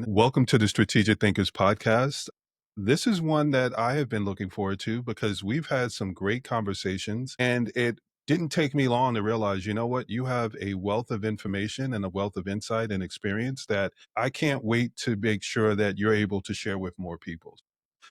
Welcome to the Strategic Thinkers podcast. This is one that I have been looking forward to because we've had some great conversations, and it didn't take me long to realize, you know what, you have a wealth of information and a wealth of insight and experience that I can't wait to make sure that you're able to share with more people.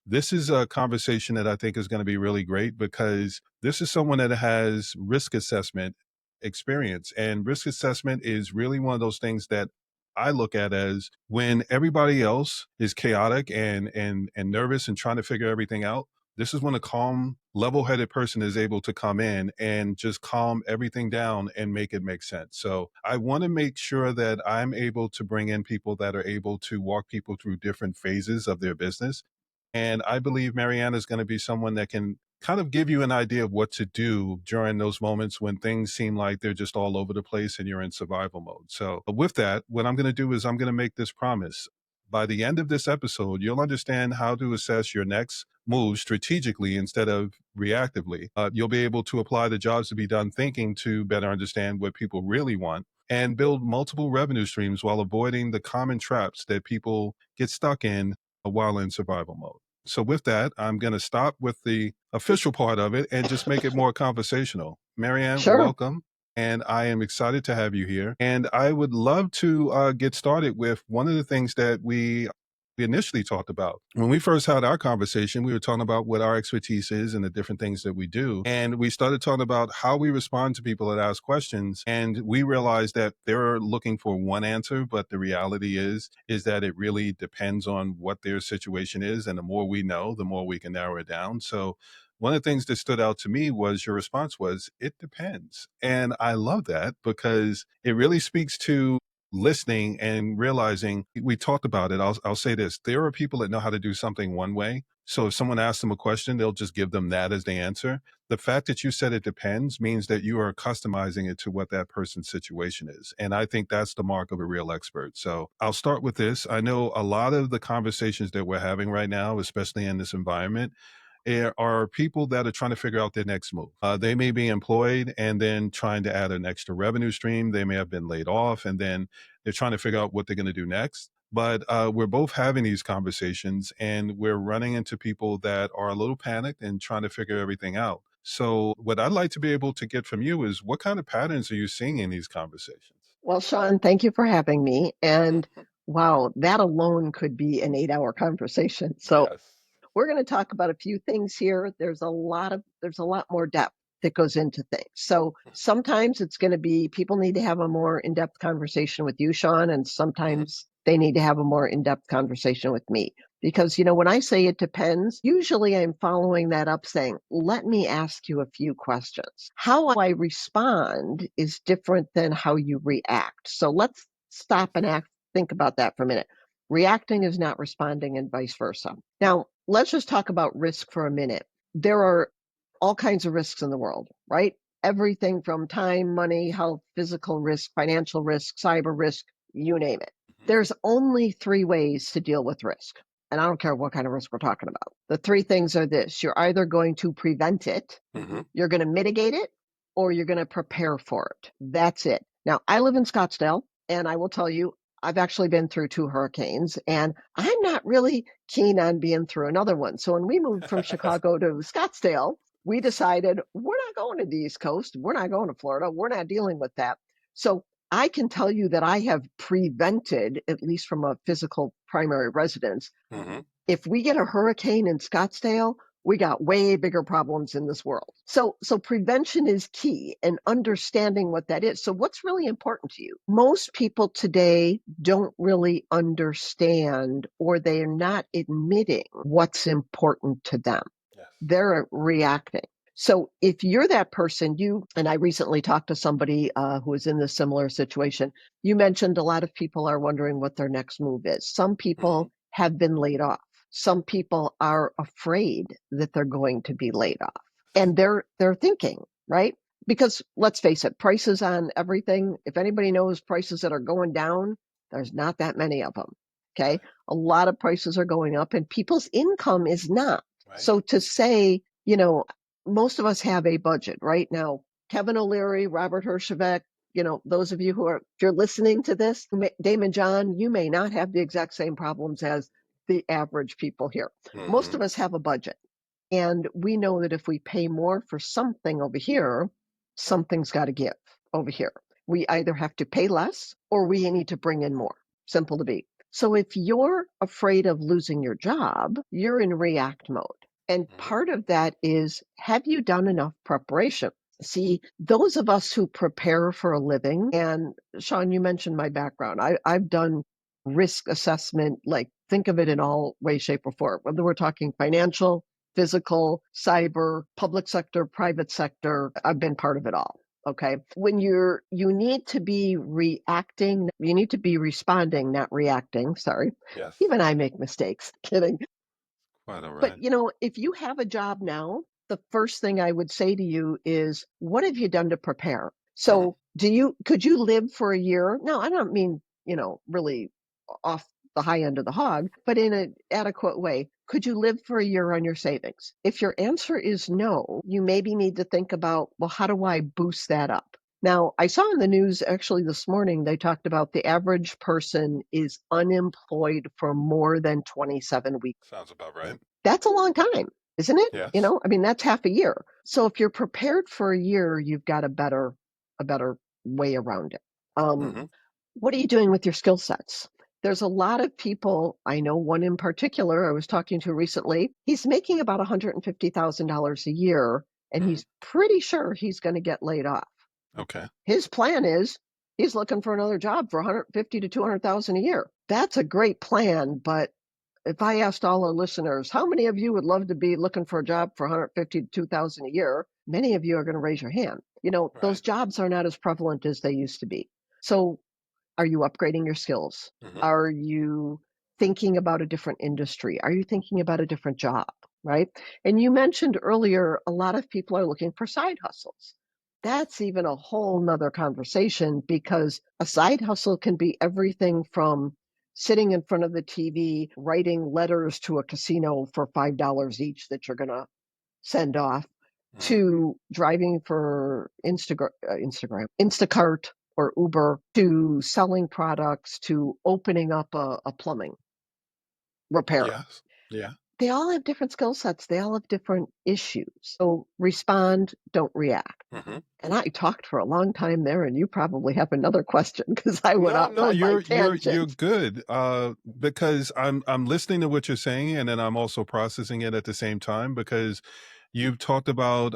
This is a conversation that I think is going to be really great because this is someone that has risk assessment experience. And risk assessment is really one of those things that I look at as when everybody else is chaotic and nervous and trying to figure everything out. This is when a calm, level-headed person is able to come in and just calm everything down and make it make sense. So I want to make sure that I'm able to bring in people that are able to walk people through different phases of their business, and I believe Marianne is going to be someone that can kind of give you an idea of what to do during those moments when things seem like they're just all over the place and you're in survival mode. So, with that, what I'm going to do is I'm going to make this promise. By the end of this episode, you'll understand how to assess your next move strategically instead of reactively. You'll be able to apply the jobs to be done thinking to better understand what people really want and build multiple revenue streams while avoiding the common traps that people get stuck in while in survival mode. So, with that, I'm going to stop with the official part of it and just make it more conversational. Marianne, Sure. welcome. And I am excited to have you here. And I would love to get started with one of the things that we initially talked about. When we first had our conversation, we were talking about what our expertise is and the different things that we do. And we started talking about how we respond to people that ask questions. And we realized that they're looking for one answer, but the reality is that it really depends on what their situation is. And the more we know, the more we can narrow it down. So one of the things that stood out to me was your response was, it depends. And I love that because it really speaks to listening and realizing we talked about it. I'll say this. There are people that know how to do something one way. So if someone asks them a question, they'll just give them that as the answer. The fact that you said it depends means that you are customizing it to what that person's situation is. And I think that's the mark of a real expert. So I'll start with this. I know a lot of the conversations that we're having right now, especially in this environment, are people that are trying to figure out their next move. They may be employed and then trying to add an extra revenue stream. They may have been laid off and then they're trying to figure out what they're going to do next. But we're both having these conversations and we're running into people that are a little panicked and trying to figure everything out. So, what I'd like to be able to get from you is what kind of patterns are you seeing in these conversations? Well, Sean, thank you for having me. And wow, that alone could be an 8-hour conversation. So Yes. we're going to talk about a few things here. There's a lot more depth that goes into things. So sometimes it's going to be people need to have a more in-depth conversation with you, Sean, and Mhm. sometimes they need to have a more in-depth conversation with me. Because, when I say it depends, usually I'm following that up saying, let me ask you a few questions. How I respond is different than how you react. So let's stop and think about that for a minute. Reacting is not responding and vice versa. Now, let's just talk about risk for a minute. There are all kinds of risks in the world, right? Everything from time, money, health, physical risk, financial risk, cyber risk, you name it. There's only 3 ways to deal with risk. And I don't care what kind of risk we're talking about. The 3 things are this: you're either going to prevent it, Mhm. you're going to mitigate it, or you're going to prepare for it. That's it. Now, I live in Scottsdale, and I will tell you, I've actually been through 2 hurricanes, and I'm not really keen on being through another one. So when we moved from Chicago to Scottsdale, we decided we're not going to the East Coast. We're not going to Florida. We're not dealing with that. So I can tell you that I have prevented, at least from a physical primary residence, Mhm. if we get a hurricane in Scottsdale, we got way bigger problems in this world. So prevention is key and understanding what that is. So what's really important to you? Most people today don't really understand, or they're not admitting what's important to them. Yes. They're reacting. So if you're that person, and I recently talked to somebody who was in this similar situation. You mentioned a lot of people are wondering what their next move is. Some Mhm. people have been laid off. Some people are afraid that they're going to be laid off. And they're thinking, right? Because let's face it, prices on everything, if anybody knows prices that are going down, there's not that many of them. Okay? A lot of prices are going up and people's income is not. Right. So to say, most of us have a budget right now. Kevin O'Leary, Robert Herjavec, those of you who are, if you're listening to this, Dame and John, you may not have the exact same problems as the average people here. Most Mhm. of us have a budget. And we know that if we pay more for something over here, something's got to give over here. We either have to pay less or we need to bring in more. Simple to be. So if you're afraid of losing your job, you're in react mode. And Mhm. part of that is, have you done enough preparation? See, those of us who prepare for a living, and Sean, you mentioned my background. I've done risk assessment, like think of it in all ways, shape, or form, whether we're talking financial, physical, cyber, public sector, private sector. I've been part of it all. Okay. When you need to be reacting, you need to be responding, not reacting. Sorry. Yes. Even I make mistakes. Kidding. Quite all But right. if you have a job now, the first thing I would say to you is, what have you done to prepare? Mhm. So could you live for a year? No, I don't mean, really off the high end of the hog, but in an adequate way. Could you live for a year on your savings? If your answer is no, you maybe need to think about, well, how do I boost that up? Now, I saw in the news actually this morning, they talked about the average person is unemployed for more than 27 weeks. Sounds about right. That's a long time, isn't it? Yes. I mean, that's half a year. So if you're prepared for a year, you've got a better way around it. Um, Mhm. what are you doing with your skill sets? There's a lot of people, I know one in particular I was talking to recently. He's making about $150,000 a year, and Mhm. he's pretty sure he's going to get laid off. Okay. His plan is he's looking for another job for 150 to 200,000 a year. That's a great plan, but if I asked all our listeners, how many of you would love to be looking for a job for 150 to 2,000 a year? Many of you are going to raise your hand. Those Right. jobs are not as prevalent as they used to be. So are you upgrading your skills? Mhm. Are you thinking about a different industry? Are you thinking about a different job? Right. And you mentioned earlier, a lot of people are looking for side hustles. That's even a whole nother conversation because a side hustle can be everything from sitting in front of the TV, writing letters to a casino for $5 each that you're going to send off, Mhm. to driving for Instacart or Uber, to selling products, to opening up a plumbing repair. Yes. Yeah. They all have different skill sets. They all have different issues. So respond, don't react. Mhm. And I talked for a long time there, and you probably have another question because I went No, off no, on my you're tangent. good. Because I'm listening to what you're saying, and then I'm also processing it at the same time because you've talked about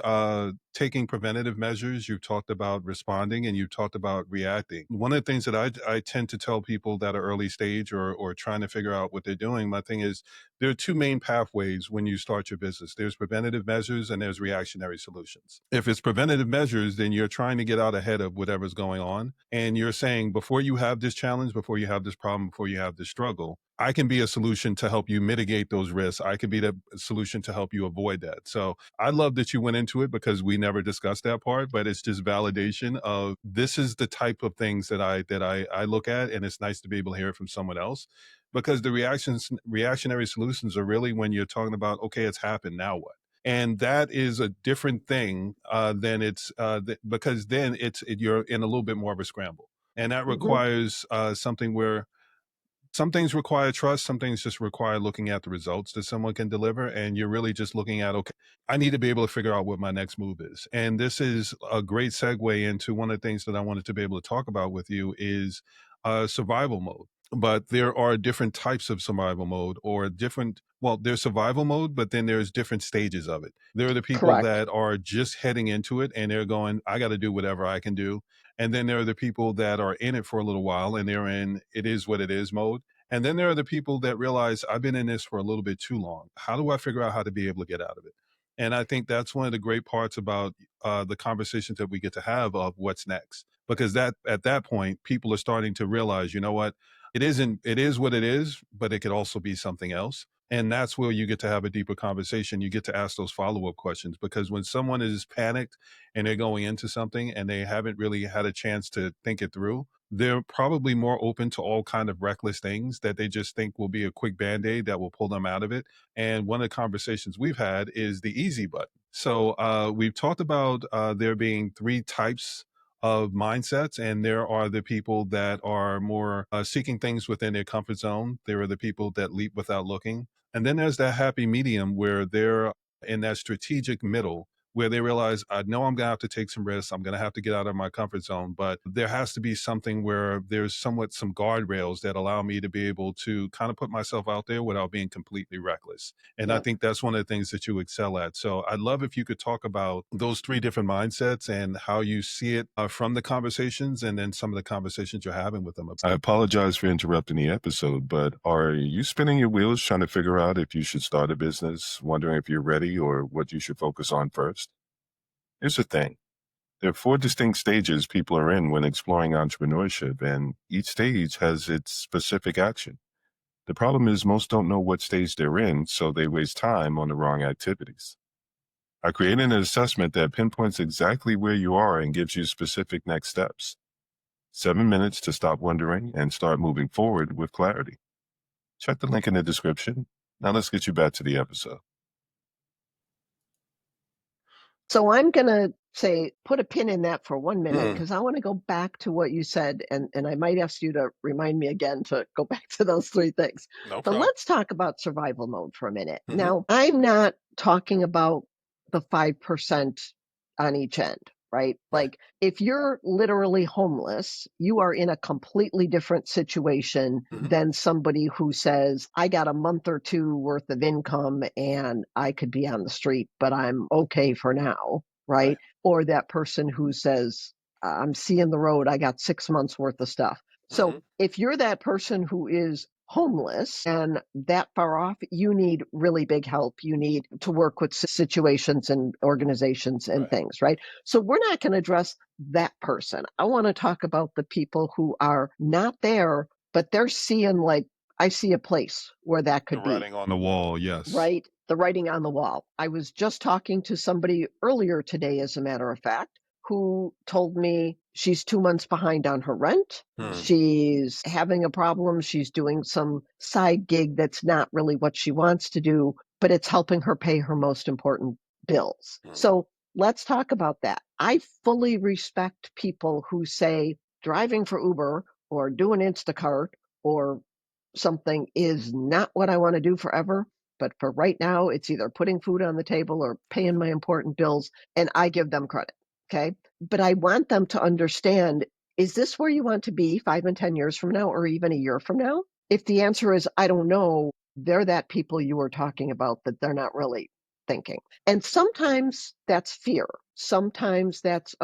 taking preventative measures, you've talked about responding, and you've talked about reacting. One of the things that I tend to tell people that are early stage or trying to figure out what they're doing, my thing is there are two main pathways when you start your business. There's preventative measures and there's reactionary solutions. If it's preventative measures, then you're trying to get out ahead of whatever's going on. And you're saying, before you have this challenge, before you have this problem, before you have this struggle, I can be a solution to help you mitigate those risks. I can be the solution to help you avoid that. So I love that you went into it because we never discussed that part, but it's just validation of this is the type of things that I look at. And it's nice to be able to hear it from someone else because the reactionary solutions are really when you're talking about, okay, it's happened, now what? And that is a different thing than because then you're in a little bit more of a scramble, and that Hmm. requires something where some things require trust, some things just require looking at the results that someone can deliver, and you're really just looking at, okay, I need to be able to figure out what my next move is. And this is a great segue into one of the things that I wanted to be able to talk about with you is survival mode. But there are different types of survival mode, or different, well, there's survival mode, but then there's different stages of it. There are the people Correct. that are just heading into it and they're going, I got to do whatever I can do. And then there are the people that are in it for a little while and they're in it is what it is mode. And then there are the people that realize I've been in this for a little bit too long. How do I figure out how to be able to get out of it? And I think that's one of the great parts about the conversations that we get to have of what's next, because that at that point, people are starting to realize, you know what, it is what it is, but it could also be something else. And that's where you get to have a deeper conversation. You get to ask those follow up questions because when someone is panicked and they're going into something and they haven't really had a chance to think it through, they're probably more open to all kind of reckless things that they just think will be a quick band-aid that will pull them out of it. And one of the conversations we've had is the easy button. So we've talked about there being three types of mindsets, and there are the people that are more seeking things within their comfort zone. There are the people that leap without looking. And then there's that happy medium where they're in that strategic middle where they realize, I know I'm going to have to take some risks. I'm going to have to get out of my comfort zone, but there has to be something where there's somewhat some guardrails that allow me to be able to kind of put myself out there without being completely reckless. And I Yeah. think that's one of the things that you excel at. So I'd love if you could talk about those three different mindsets and how you see it from the conversations and then some of the conversations you're having with them. I apologize for interrupting the episode, but are you spinning your wheels trying to figure out if you should start a business, wondering if you're ready or what you should focus on first? Here's the thing. There are four distinct stages people are in when exploring entrepreneurship, and each stage has its specific action. The problem is most don't know what stage they're in, so they waste time on the wrong activities. I created an assessment that pinpoints exactly where you are and gives you specific next steps. 7 minutes to stop wondering and start moving forward with clarity. Check the link in the description. Now let's get you back to the episode. So I'm gonna say, put a pin in that for 1 minute Mm, because I wanna go back to what you said, and I might ask you to remind me again to go back to those 3 things. no But problem. let's talk about survival mode for a minute. Hmm. Now, I'm not talking about the 5% on each end, right? Right. Like, if you're literally homeless, you are in a completely different situation Hmm. than somebody who says, "I got a month or 2 worth of income and I could be on the street, but I'm okay for now." Right. Right? Or that person who says, "I'm seeing the road, I got 6 months worth of stuff." So Hmm. if you're that person who is homeless and that far off, you need really big help. You need to work with situations and organizations and Right. things, right? So we're not going to address that person. I want to talk about the people who are not there, but they're seeing, like, I see a place where that The could be. writing on the wall, yes. Right? The writing on the wall. I was just talking to somebody earlier today, as a matter of fact, who told me she's 2 months behind on her rent. Mm, She's having a problem. She's doing some side gig that's not really what she wants to do, but it's helping her pay her most important bills. mm, So let's talk about that. I fully respect people who say driving for Uber or doing Instacart or something is not what I want to do forever. But for right now, it's either putting food on the table or paying my important bills, and I give them credit. Okay. But I want them to understand, is this where you want to be 5 and 10 years from now, or even a year from now? If the answer is, I don't know, they're that people you were talking about that they're not really thinking. And sometimes that's fear. Sometimes that's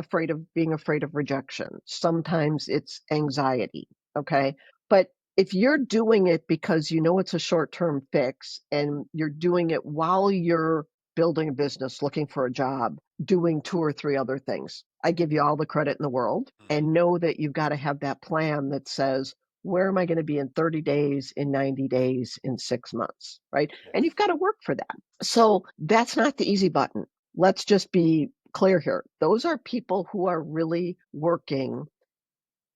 being afraid of rejection. Sometimes it's anxiety. Okay. But if you're doing it because you know it's a short-term fix and you're doing it while you're building a business, looking for a job, doing 2 or 3 other things, I give you all the credit in the world, mhm, and know that you've got to have that plan that says, "Where am I gonna be in 30 days, in 90 days, in 6 months?" Right? And you've yes. gotta work for that. So, that's not the easy button. Let's just be clear here. Those are people who are really working,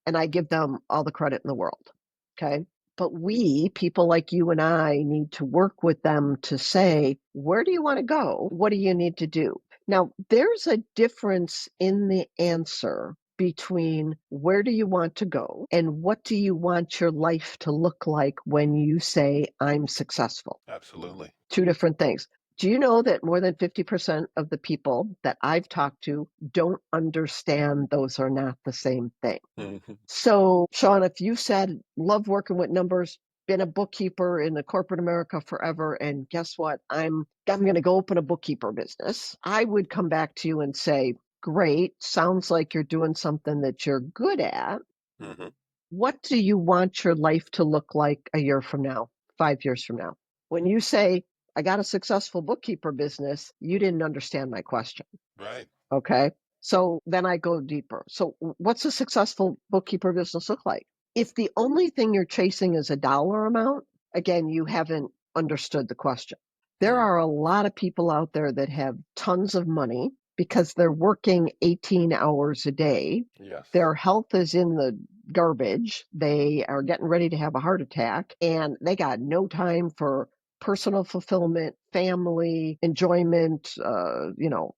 and I give them all the credit in the world. Okay. But we, people like you and I, need to work with them to say, where do you want to go? What do you need to do? Now, there's a difference in the answer between where do you want to go and what do you want your life to look like when you say, I'm successful. Absolutely. 2 different things. Do you know that more than 50% of the people that I've talked to don't understand those are not the same thing? Mhm. So, Sean, if you said, love working with numbers, been a bookkeeper in the corporate America forever, and guess what? I'm going to go open a bookkeeper business. I would come back to you and say, great, sounds like you're doing something that you're good at. Mhm. What do you want your life to look like a year from now, 5 years from now? When you say, I got a successful bookkeeper business, you didn't understand my question. Right. Okay. So then I go deeper. So what's a successful bookkeeper business look like? If the only thing you're chasing is a dollar amount, again, you haven't understood the question. There Mm, are a lot of people out there that have tons of money because they're working 18 hours a day. yes. Their health is in the garbage. They are getting ready to have a heart attack and they got no time for personal fulfillment, family, enjoyment,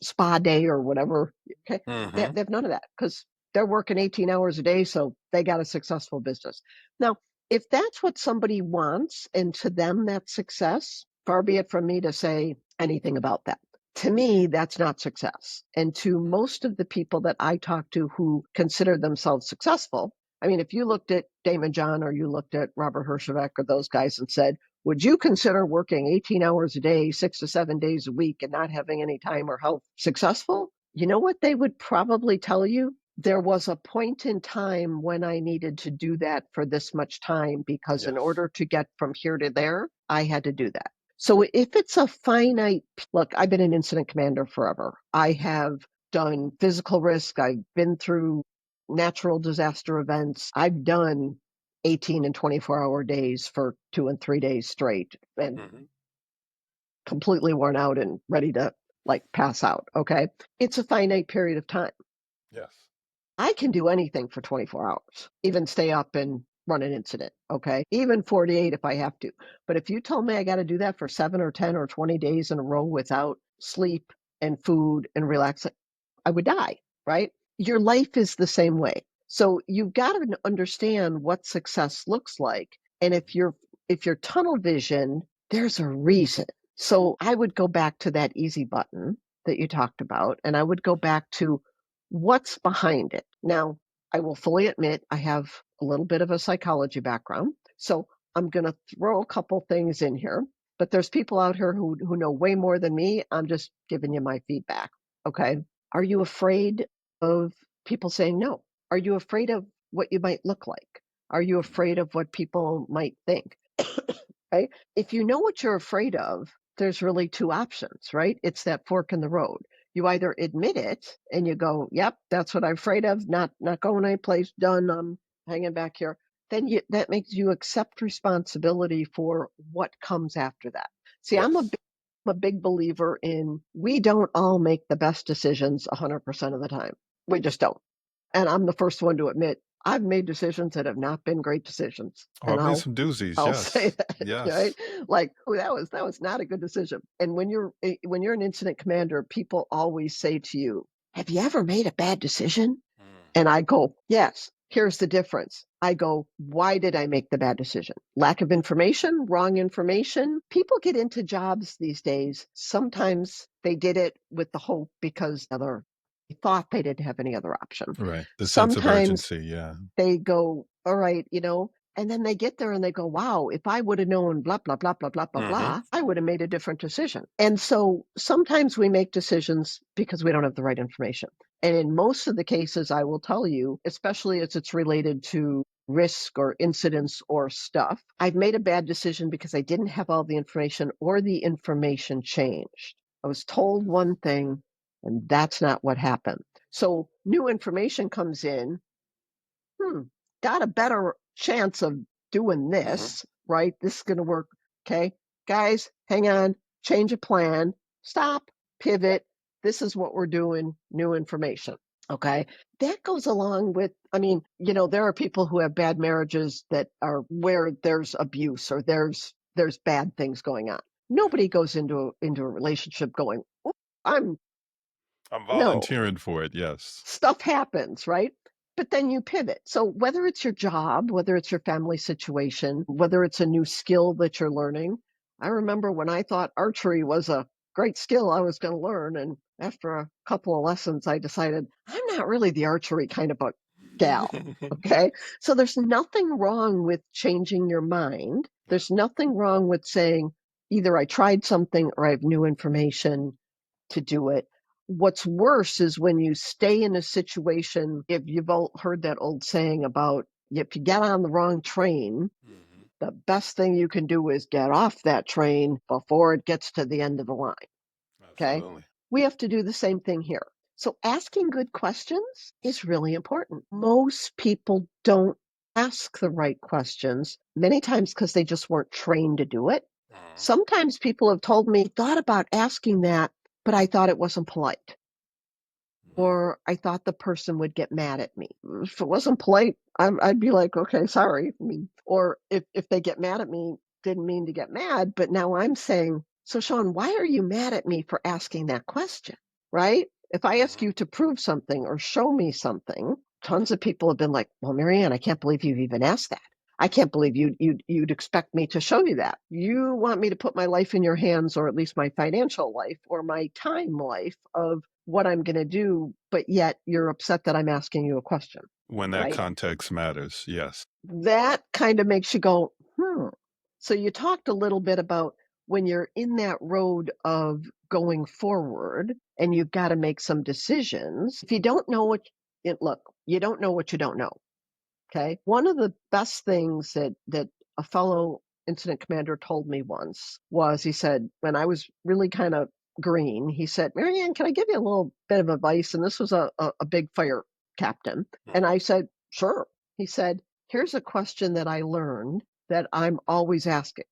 spa day or whatever. Okay. They Mhm. have none of that because they're working 18 hours a day, so they got a successful business. Now, if that's what somebody wants and to them that's success, far be it from me to say anything about that. To me, that's not success. And to most of the people that I talk to who consider themselves successful, I mean, if you looked at Damon John or you looked at Robert Herjavec or those guys and said, would you consider working 18 hours a day, 6 to 7 days a week, and not having any time or health successful? You know what they would probably tell you? There was a point in time when I needed to do that for this much time because in Yes. order to get from here to there, I had to do that. So if it's a finite, look, I've been an incident commander forever. I have done physical risk. I've been through natural disaster events. I've done 18 and 24-hour days for 2 and 3 days straight and Hmm. completely worn out and ready to like pass out. Okay. It's a finite period of time. Yes. I can do anything for 24 hours, even stay up and run an incident. Okay. Even 48 if I have to. But if you told me I got to do that for 7 or 10 or 20 days in a row without sleep and food and relaxing, I would die, right? Your life is the same way. So you've got to understand what success looks like. And if you're tunnel vision, there's a reason. So I would go back to that easy button that you talked about, and I would go back to what's behind it. Now, I will fully admit I have a little bit of a psychology background. So I'm going to throw a couple things in here, but there's people out here who know way more than me. I'm just giving you my feedback. Okay. Are you afraid of people saying no? Are you afraid of what you might look like? Are you afraid of what people might think? Right? If you know what you're afraid of, there's really two options, right? It's that fork in the road. You either admit it and you go, "Yep, that's what I'm afraid of. Not going anyplace. Done. I'm hanging back here." Then that makes you accept responsibility for what comes after that. See, Yes. I'm a big believer in we don't all make the best decisions 100% of the time. We just don't. And I'm the first one to admit I've made decisions that have not been great decisions. Oh, And I've made I'll some doozies. I'll say Yes. that, right? Yes. Like, oh, that was not a good decision. And when you're an incident commander, people always say to you, "Have you ever made a bad decision?" And I go, "Yes." Here's the difference. I go, "Why did I make the bad decision? Lack of information, wrong information." People get into jobs these days. Sometimes they did it with the hope because they thought they didn't have any other option. Right. The sense of Sometimes urgency. Yeah. they go, all right, and then they get there and they go, wow, if I would have known blah, blah, blah, blah, blah, blah, Hmm. blah, I would have made a different decision. And so sometimes we make decisions because we don't have the right information. And in most of the cases, I will tell you, especially as it's related to risk or incidents or stuff, I've made a bad decision because I didn't have all the information or the information changed. I was told one thing and that's not what happened. So new information comes in, hmm, got a better chance of doing Hmm. this, right? This is going to work. Okay. Guys, hang on, change of plan, stop, pivot. This is what we're doing, new information. Okay. That goes along with, I mean, there are people who have bad marriages that are where there's abuse or there's bad things going on. Yeah. Nobody goes into a relationship going, "Oh, I'm I'm no." volunteering for it. Yes. Stuff happens, right? But then you pivot. So whether it's your job, whether it's your family situation, whether it's a new skill that you're learning. I remember when I thought archery was a great skill I was going to learn. And after a couple of lessons, I decided I'm not really the archery kind of a gal. Okay. So there's nothing wrong with changing your mind. Yeah. There's nothing wrong with saying either I tried something or I have new information to do it. What's worse is when you stay in a situation, if you've all heard that old saying about if you get on the wrong train, Hmm. the best thing you can do is get off that train before it gets to the end of the line. Okay. Absolutely. We have to do the same thing here. So asking good questions is really important. Most people don't ask the right questions, many times because they just weren't trained to do it. Hmm. Sometimes people have told me, thought about asking that, but I thought it wasn't polite Hmm. or I thought the person would get mad at me. If it wasn't polite, I'd be like, okay, sorry. I mean, or if they get mad at me, didn't mean to get mad, but now I'm saying, so Sean, why are you mad at me for asking that question? Right? If I ask Hmm. you to prove something or show me something, tons of people have been like, well, Marianne, I can't believe you've even asked that. I can't believe you'd expect me to show you that. You want me to put my life in your hands, or at least my financial life or my time life of what I'm going to do, but yet you're upset that I'm asking you a question, When that right? context matters, yes. That kind of makes you go, hmm. So you talked a little bit about when you're in that road of going forward and you've got to make some decisions. If you don't know look, you don't know what you don't know. Okay. One of the best things that a fellow incident commander told me once was, he said, when I was really kind of green, he said, Marianne, can I give you a little bit of advice? And this was a big fire captain. And Mhm. I said, sure. He said, here's a question that I learned that I'm always asking.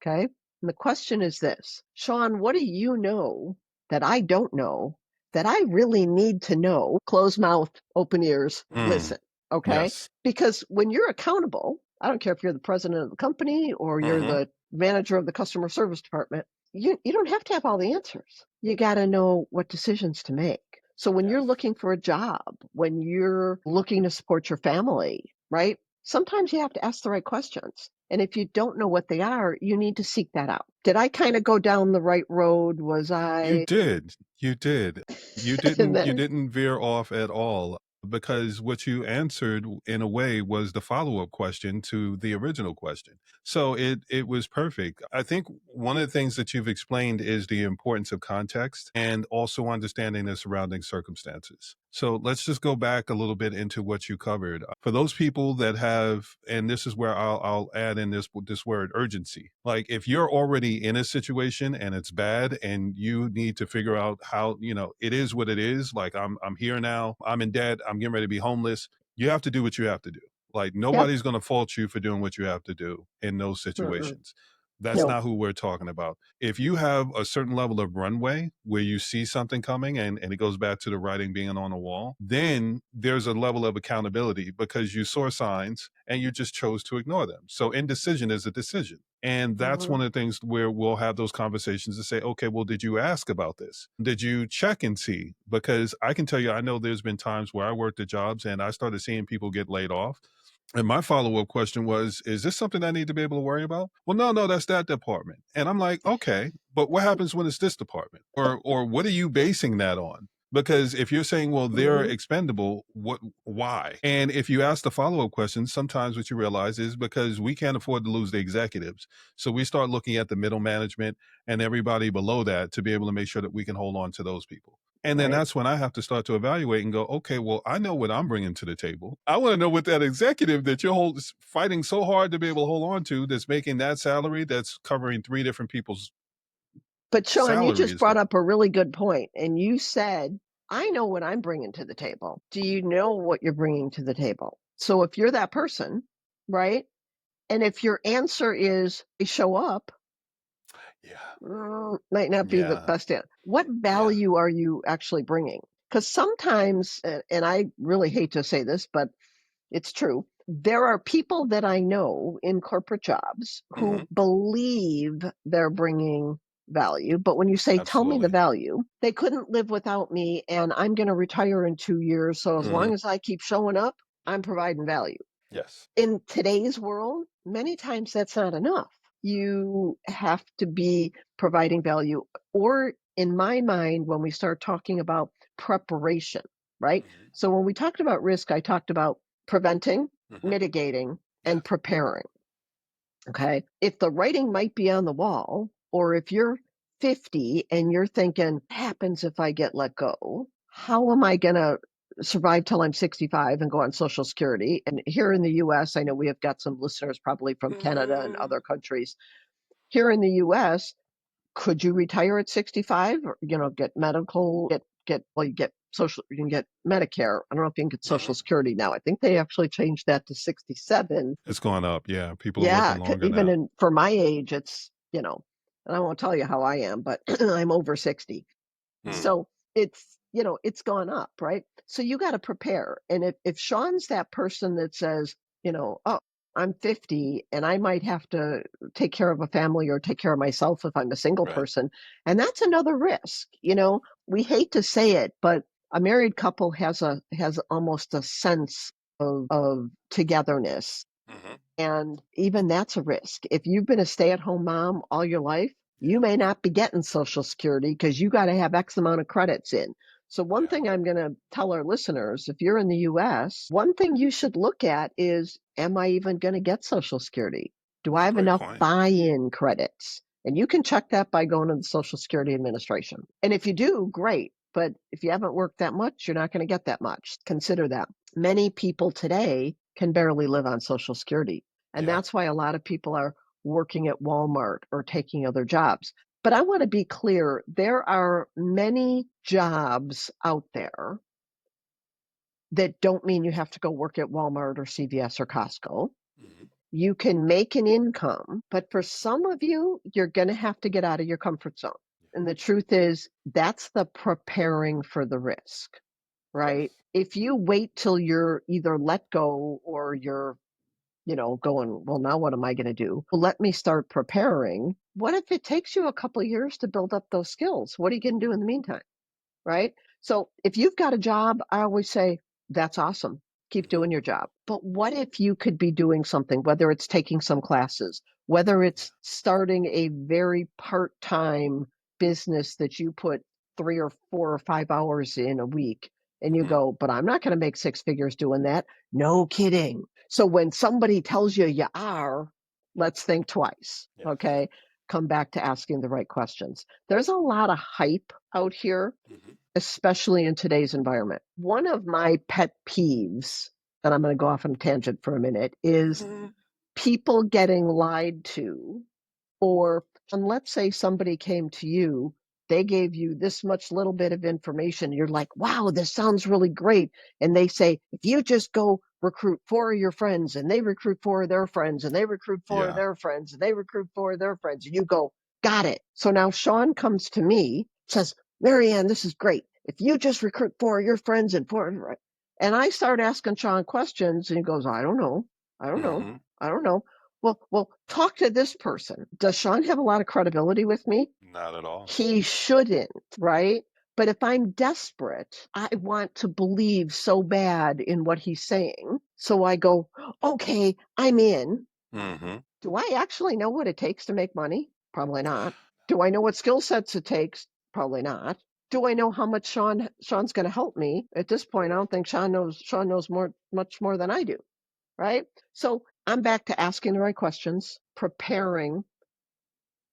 Okay. And the question is this: Sean, what do you know that I don't know that I really need to know? Close mouth, open ears, Mm, listen. Okay. yes. Because when you're accountable, I don't care if you're the president of the company or you're Mhm. the manager of the customer service department, you don't have to have all the answers. You got to know what decisions to make. So when you're Yes. looking for a job, when you're looking to support your family, right? Sometimes you have to ask the right questions. And if you don't know what they are, you need to seek that out. Did I kind of go down the right road? Was You I did. You did. You in didn't you there? didn't veer off at all because what you answered in a way was the follow-up question to the original question. So it was perfect. I think one of the things that you've explained is the importance of context and also understanding the surrounding circumstances. So let's just go back a little bit into what you covered. For those people that have, and this is where I'll add in this word urgency. Like if you're already in a situation and it's bad and you need to figure out how, it is what it is. Like I'm here now, I'm in debt, I'm getting ready to be homeless. You have to do what you have to do. Like Yep. nobody's going to fault you for doing what you have to do in those Mm-mm. situations. That's No. not who we're talking about. If you have a certain level of runway where you see something coming, and it goes back to the writing being on the wall, then there's a level of accountability because you saw signs and you just chose to ignore them. So indecision is a decision. And that's Hmm. one of the things where we'll have those conversations to say, okay, well, did you ask about this? Did you check and see? Because I can tell you, I know there's been times where I worked at jobs and I started seeing people get laid off. And my follow-up question was, is this something I need to be able to worry about? Well, no, no, that's that department. And I'm like, okay, but what happens when it's this department? Or what are you basing that on? Because if you're saying, well, they're Hmm. expendable, why? And if you ask the follow-up questions, sometimes what you realize is because we can't afford to lose the executives. So we start looking at the middle management and everybody below that to be able to make sure that we can hold on to those people. And then Right. that's when I have to start to evaluate and go, okay, well, I know what I'm bringing to the table. I want to know what that executive that fighting so hard to be able to hold on to, that's making that salary, that's covering three different people's But Sean, you salary just is doing. brought up a really good point, and you said, I know what I'm bringing to the table. Do you know what you're bringing to the table? So if you're that person, right? And if your answer is they show up, Yeah. might not be the Yeah. best answer. What Yeah. value are you actually bringing? Because sometimes, and I really hate to say this, but it's true. There are people that I know in corporate jobs Hmm. who believe they're bringing value, but when you say, tell me the Absolutely. value, they couldn't live without me and I'm going to retire in 2 years. So as Hmm. long as I keep showing up, I'm providing value. Yes. In today's world, many times that's not enough. You have to be providing value. Or, in my mind, when we start talking about preparation, right? Hmm. So, when we talked about risk, I talked about preventing, Hmm. mitigating, and Yes. preparing. Okay. If the writing might be on the wall, or if you're 50 and you're thinking, what happens if I get let go? How am I going to survive till I'm 65 and go on Social Security? And here in the US, I know we have got some listeners probably from Canada and Mm, other countries. Here in the US, could you retire at 65 or, get medical, well, you get social, you can get Medicare. I don't know if you can get Social mhm. Security now. I think they actually changed that to 67. It's gone up. Yeah. People are Yeah, working longer even now. for my age, and I won't tell you how I am, but I'm over 60. Mm, So it's gone up, right? So you got to prepare. And if Sean's that person that says, oh, I'm 50 and I might have to take care of a family or take care of myself if I'm a single right. person, and that's another risk. We hate to say it, but A married couple has almost a sense of togetherness. Hmm. And even that's a risk. If you've been a stay-at-home mom all your life, you Yeah. may not be getting Social Security because you got to have X amount of credits in. So one Yeah. thing I'm going to tell our listeners, if you're in the US, one thing you should look at is, am I even going to get Social Security? Do I That's a have great enough point. buy-in credits? And you can check that by going to the Social Security Administration. And if you do, great. But if you haven't worked that much, you're not going to get that much. Consider that. Many people today can barely live on Social Security. And Yeah. that's why a lot of people are working at Walmart or taking other jobs. But I want to be clear, there are many jobs out there that don't mean you have to go work at Walmart or CVS or Costco. Hmm. You can make an income, but for some of you, you're going to have to get out of your comfort zone. And the truth is, that's the preparing for the risk, right? Yes. If you wait till you're either let go or you're going, well, now what am I going to do? Well, let me start preparing. What if it takes you a couple of years to build up those skills? What are you going to do in the meantime? Right? So if you've got a job, I always say, that's awesome. Keep Hmm. doing your job. But what if you could be doing something, whether it's taking some classes, whether Yeah. it's starting a very part time business that you put 3 or 4 or 5 hours in a week, and you Hmm. go, but I'm not going to make six figures doing that. No kidding. So when somebody tells you you are, let's think twice. Yes. Okay. Come back to asking the right questions. There's a lot of hype out here, Hmm. especially in today's environment. One of my pet peeves, and I'm going to go off on a tangent for a minute, is Hmm. people getting lied to, or and let's say somebody came to you, they gave you this much little bit of information. You're like, wow, this sounds really great. And they say, if you just go recruit four of your friends, and they recruit four of their friends, and they recruit four of Yeah. their friends, and they recruit four of their friends, and you go, got it. So now Sean comes to me, says, Marianne, this is great. If you just recruit four of your friends and four, and I start asking Sean questions, and he goes, I don't know. I don't know. Hmm. I don't know. Well, talk to this person. Does Sean have a lot of credibility with me? Not at all. He shouldn't, right? But if I'm desperate, I want to believe so bad in what he's saying. So I go, okay, I'm in. Hmm. Do I actually know what it takes to make money? Probably not. Do I know what skill sets it takes? Probably not. Do I know how much Sean's going to help me? At this point, I don't think Sean knows much more than I do, right? So I'm back to asking the right questions, preparing.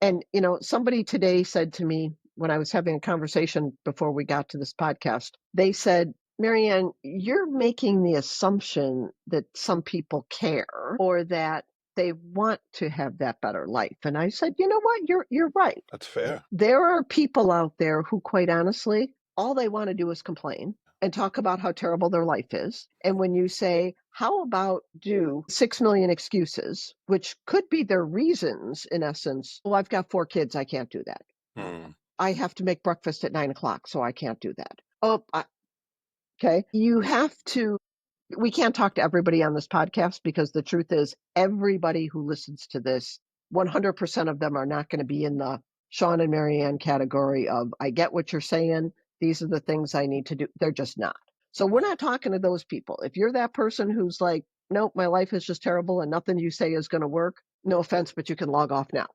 And, somebody today said to me when I was having a conversation before we got to this podcast, they said, Marianne, you're making the assumption that some people care or that they want to have that better life. And I said, you know what? You're right. That's fair. There are people out there who, quite honestly, all they want to do is complain and talk about how terrible their life is. And when you say, how about do 6 million excuses, which could be their reasons in essence, oh, I've got 4 kids, I can't do that. Mm. I have to make breakfast at 9 o'clock, so I can't do that. Oh, okay. You have to we can't talk to everybody on this podcast because the truth is everybody who listens to this, 100% of them are not going to be in the Sean and Marianne category of I get what you're saying. These are the things I need to do. They're just not. So we're Right. not talking to those people. If you're that person who's like, nope, my life is just terrible and nothing you say is going to work, no offense, but you can log off now.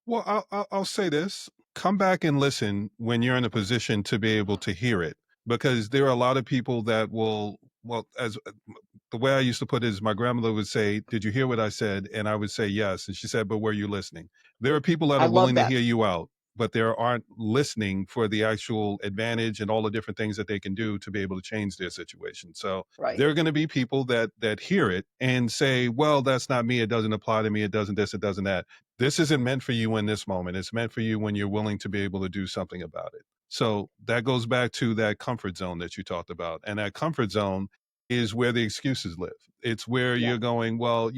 Well, I'll say this: come back and listen when you're in a position to be able to hear it, because there are a lot of people that will. Well, as the way I used to put it is, my grandmother would say, "Did you hear what I said?" And I would say, "Yes." And she said, "But were you listening?" There are people that I are love willing to that. hear you out, but there aren't listening for the actual advantage and all the different things that they can do to be able to change their situation. So Right. there are going to be people that hear it and say, "Well, that's not me. It doesn't apply to me. It doesn't this. It doesn't that." This isn't meant for you in this moment. It's meant for you when you're willing to be able to do something about it. So that goes back to that comfort zone that you talked about. And that comfort zone is where the excuses live. It's where Yeah. you're going, well,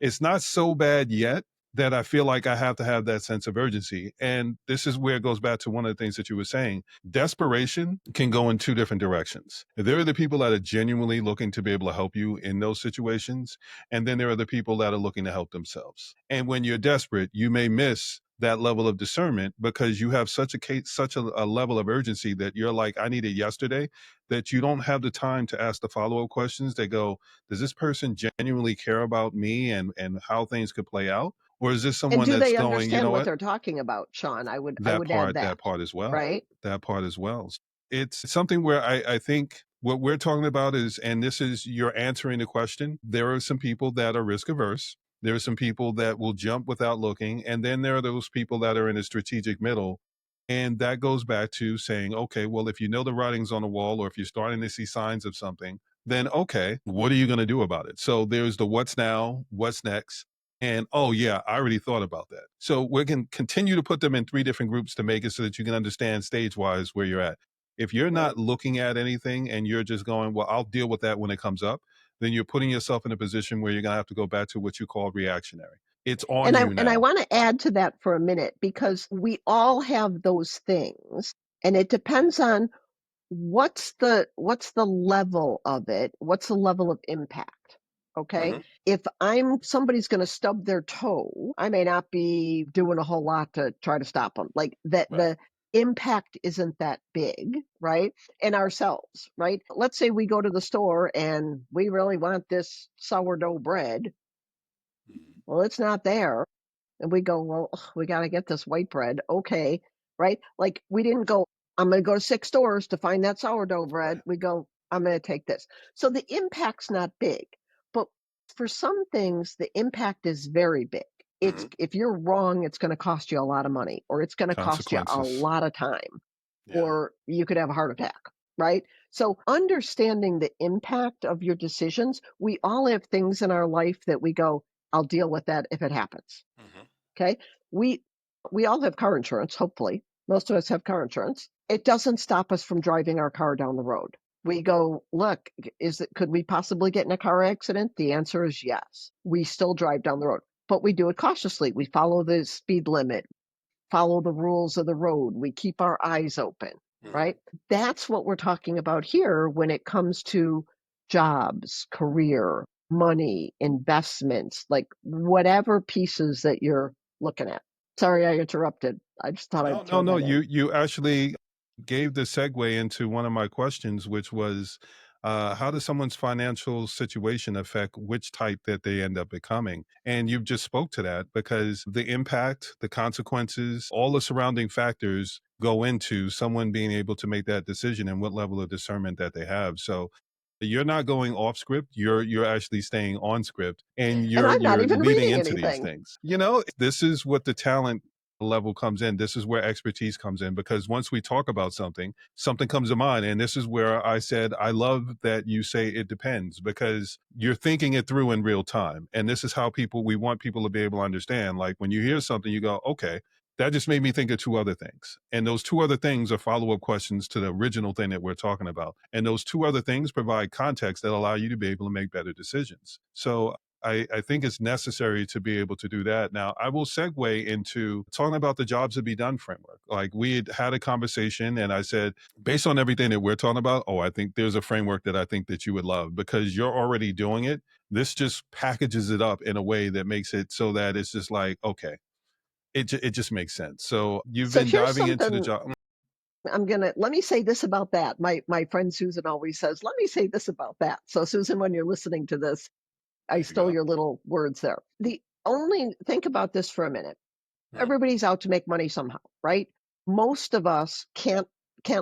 it's not so bad yet that I feel like I have to have that sense of urgency. And this is where it goes back to one of the things that you were saying. Desperation can go in two different directions. There are the people that are genuinely looking to be able to help you in those situations. And then there are the people that are looking to help themselves. And when you're desperate, you may miss that level of discernment because you have such a case, such a level of urgency that you're like, I need it yesterday, that you don't have the time to ask the follow-up questions. They go, does this person genuinely care about me and how things could play out? Or is this And someone do that's they going, you understand know what what? they're talking about, Sean? I That would add part, that, as well. right? That part as well. It's something where I think what we're talking about is, and this is you're answering the question. There are some people that are risk averse. There are some people that will jump without looking. And then there are those people that are in a strategic middle. And that goes back to saying, okay, well, if you know the writing's on the wall, or if you're starting to see signs of something, then okay, what are you going to do about it? So there's the what's now, what's next, and oh yeah, I already thought about that. So we can continue to put them in three different groups to make it so that you can understand stage wise where you're at. If you're Right. not looking at anything and you're just going, well, I'll deal with that when it comes up, then you're putting yourself in a position where you're going to have to go back to what you call reactionary. It's on you And I now. wanna add to that for a minute because we all have those things, and it depends on what's the level of it? What's the level of impact? Okay? Hmm. If I'm somebody's gonna stub their toe, I may not be doing a whole lot to try to stop them. Like, that Right. the impact isn't that big, right? And ourselves, right? Let's say we go to the store and we really want this sourdough bread. Mhm. Well, it's not there. And we go, well, ugh, we got to get this white bread. Okay. Right. Like, we didn't go, I'm going to go to 6 stores to find that sourdough bread. Right. We go, I'm going to take this. So the impact's not big, but for some things, the impact is very big. It's, Hmm. if you're wrong, it's going to cost you a lot of money, or it's going to cost you a Consequences. lot of time, Yeah. or you could have a heart attack. Right. So understanding the impact of your decisions, we all have things in our life that we go, I'll deal with that if it happens. Hmm. Okay. We we all have car insurance, hopefully. Most of us have car insurance. It doesn't stop us from driving our car down the road. We go, look, is it could we possibly get in a car accident? The answer is yes. We still drive down the road, but we do it cautiously. We follow the speed limit, follow the rules of the road. We keep our eyes open, Hmm. right? That's what we're talking about here when it comes to jobs, career, money, investments, like whatever pieces that you're looking at. Sorry, I interrupted. I just thought No, I'd no, throw no. that in. You actually gave the segue into one of my questions, which was, how does someone's financial situation affect which type that they end up becoming? And you just spoke to that because the impact, the consequences, all the surrounding factors go into someone being able to make that decision and what level of discernment that they have. So you're not going off script. You're actually staying on script, and And I'm not you're even leading reading into these anything. things. You know, this is what the talent level comes in. This is where expertise comes in because once we talk about something, something comes to mind. And this is where I said, I love that you say it depends because you're thinking it through in real time. And this is how we want people to be able to understand. Like when you hear something, you go, okay, that just made me think of two other things. And those two other things are follow up questions to the original thing that we're talking about. And those two other things provide context that allow you to be able to make better decisions. So I think it's necessary to be able to do that. Now, I will segue into talking about the jobs to be done framework. Like we had a conversation, and I said, based on everything that we're talking about, oh, I think there's a framework that I think that you would love because you're already doing it. This just packages it up in a way that makes it so that it's just like, okay, it just makes sense. So you've So been here's diving into the something job. let me say this about that. My friend Susan always says, let me say this about that. So Susan, when you're listening to this, I There you stole go. your little words there. The only think about this for a minute. Mhm. Everybody's out to make money somehow, right? Most of us can't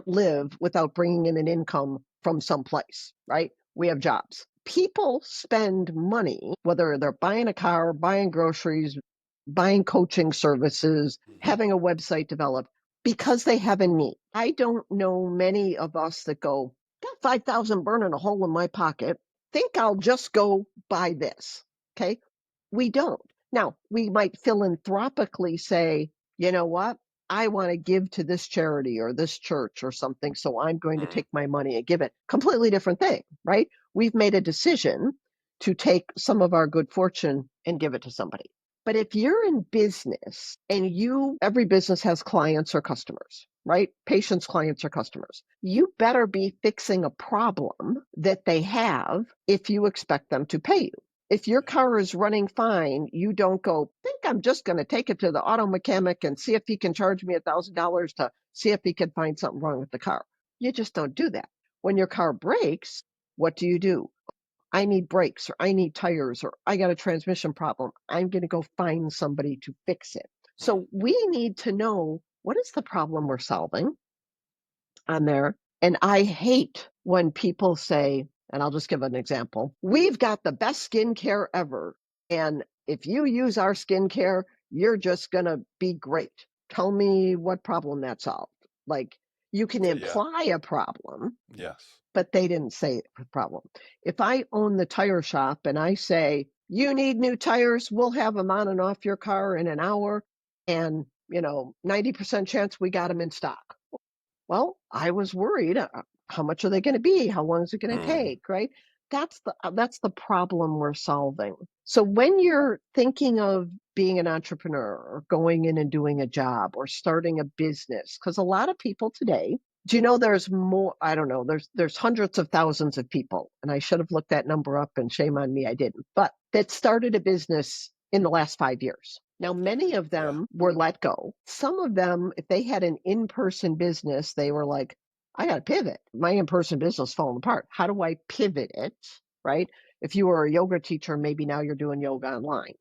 live without bringing in an income from someplace, right? We have jobs. People spend money, whether they're buying a car, buying groceries, buying coaching services, Mhm. having a website developed because they have a need. I don't know many of us that go, got 5,000 burning a hole in my pocket. Think I'll just go buy this. Okay. We don't. Now, we might philanthropically say, you know what? I want to give to this charity or this church or something. So I'm going to Mhm. take my money and give it. Completely different thing, right? We've made a decision to take some of our good fortune and give it to somebody. But if you're in business and every business has clients or customers, right? Patients, clients, or customers. You better be fixing a problem that they have if you expect them to pay you. If your car is running fine, you don't go, think I'm just going to take it to the auto mechanic and see if he can charge me $1,000 to see if he can find something wrong with the car. You just don't do that. When your car breaks, what do? I need brakes or I need tires or I got a transmission problem. I'm going to go find somebody to fix it. Mm. So we need to know what is the problem we're solving on there. And I hate when people say, and I'll just give an example, we've got the best skincare ever. And if you use our skincare, you're just going to be great. Tell me what problem that solved. Like you can Yeah. imply a problem, Yes. but they didn't say the problem. If I own the tire shop and I say, you need new tires, we'll have them on and off your car in an hour. And, 90% chance we got them in stock. Well, I was worried, how much are they gonna be? How long is it gonna Mm. take, right? That's the problem we're solving. So when you're thinking of being an entrepreneur or going in and doing a job or starting a business, because a lot of people today, do you know there's more, I don't know, there's hundreds of thousands of people, and I should have looked that number up and shame on me, I didn't, but that started a business in the last 5 years. Now, many of Yeah. them were let go. Some of them, if they had an in-person business, they were like, I got to pivot. My in-person business is falling apart. How do I pivot it? Right? If you were a yoga teacher, maybe now you're doing yoga online.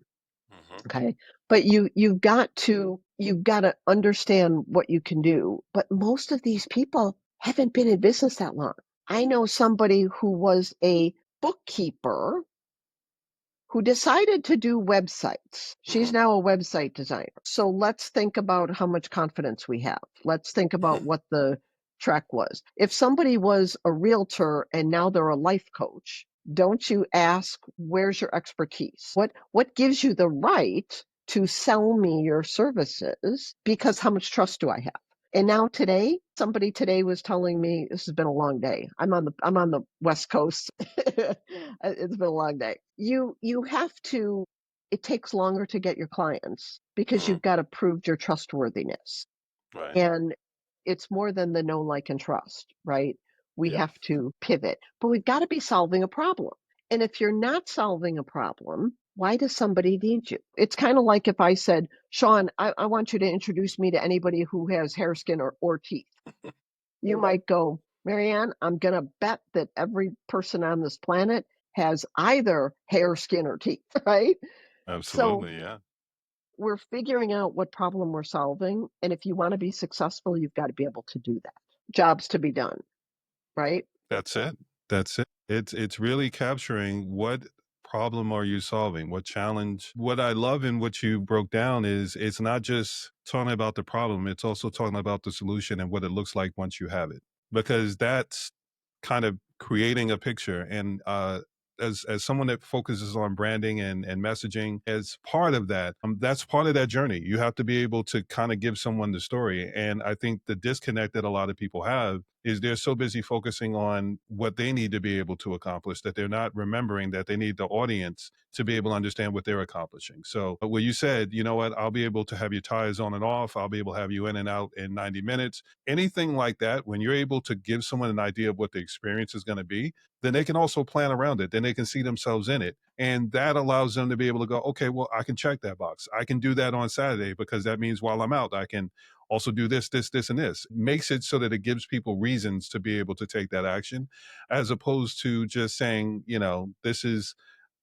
Hmm. Okay. But you've got to understand what you can do. But most of these people haven't been in business that long. I know somebody who was a bookkeeper who decided to do websites. She's Hmm. now a website designer. So let's think about how much confidence we have. Let's think about what the track was. If somebody was a realtor and now they're a life coach, don't you ask, where's your expertise? What gives you the right to sell me your services? Because how much trust do I have? And now today, somebody today was telling me this has been a long day. I'm on the West Coast. It's been a long day. You have to, it takes longer to get your clients because Hmm. you've got to prove your trustworthiness. Right. And it's more than the know, like, and trust, right? We Yes. have to pivot, but we've got to be solving a problem. And if you're not solving a problem, why does somebody need you? It's kind of like if I said, Sean, I want you to introduce me to anybody who has hair, skin, or teeth. You might go, Marianne, I'm going to bet that every person on this planet has either hair, skin, or teeth, right? So Absolutely. Yeah. we're figuring out what problem we're solving. And if you want to be successful, you've got to be able to do that. Jobs to be done, right? That's it. That's it. It's really capturing what problem are you solving? What challenge? What I love in what you broke down is it's not just talking about the problem, it's also talking about the solution and what it looks like once you have it. Because that's kind of creating a picture and as someone that focuses on branding and messaging as part of that, that's part of that journey. You have to be able to kind of give someone the story. And I think the disconnect that a lot of people have is they're so busy focusing on what they need to be able to accomplish that they're not remembering that they need the audience to be able to understand what they're accomplishing. So where you said, you know what, I'll be able to have your tires on and off, I'll be able to have you in and out in 90 minutes, anything like that, when you're able to give someone an idea of what the experience is going to be, then they can also plan around it. Then they can see themselves in it. And that allows them to be able to go, okay, well, I can check that box. I can do that on Saturday because that means while I'm out, I can also do this, and this. Makes it so that it gives people reasons to be able to take that action, as opposed to just saying, this is,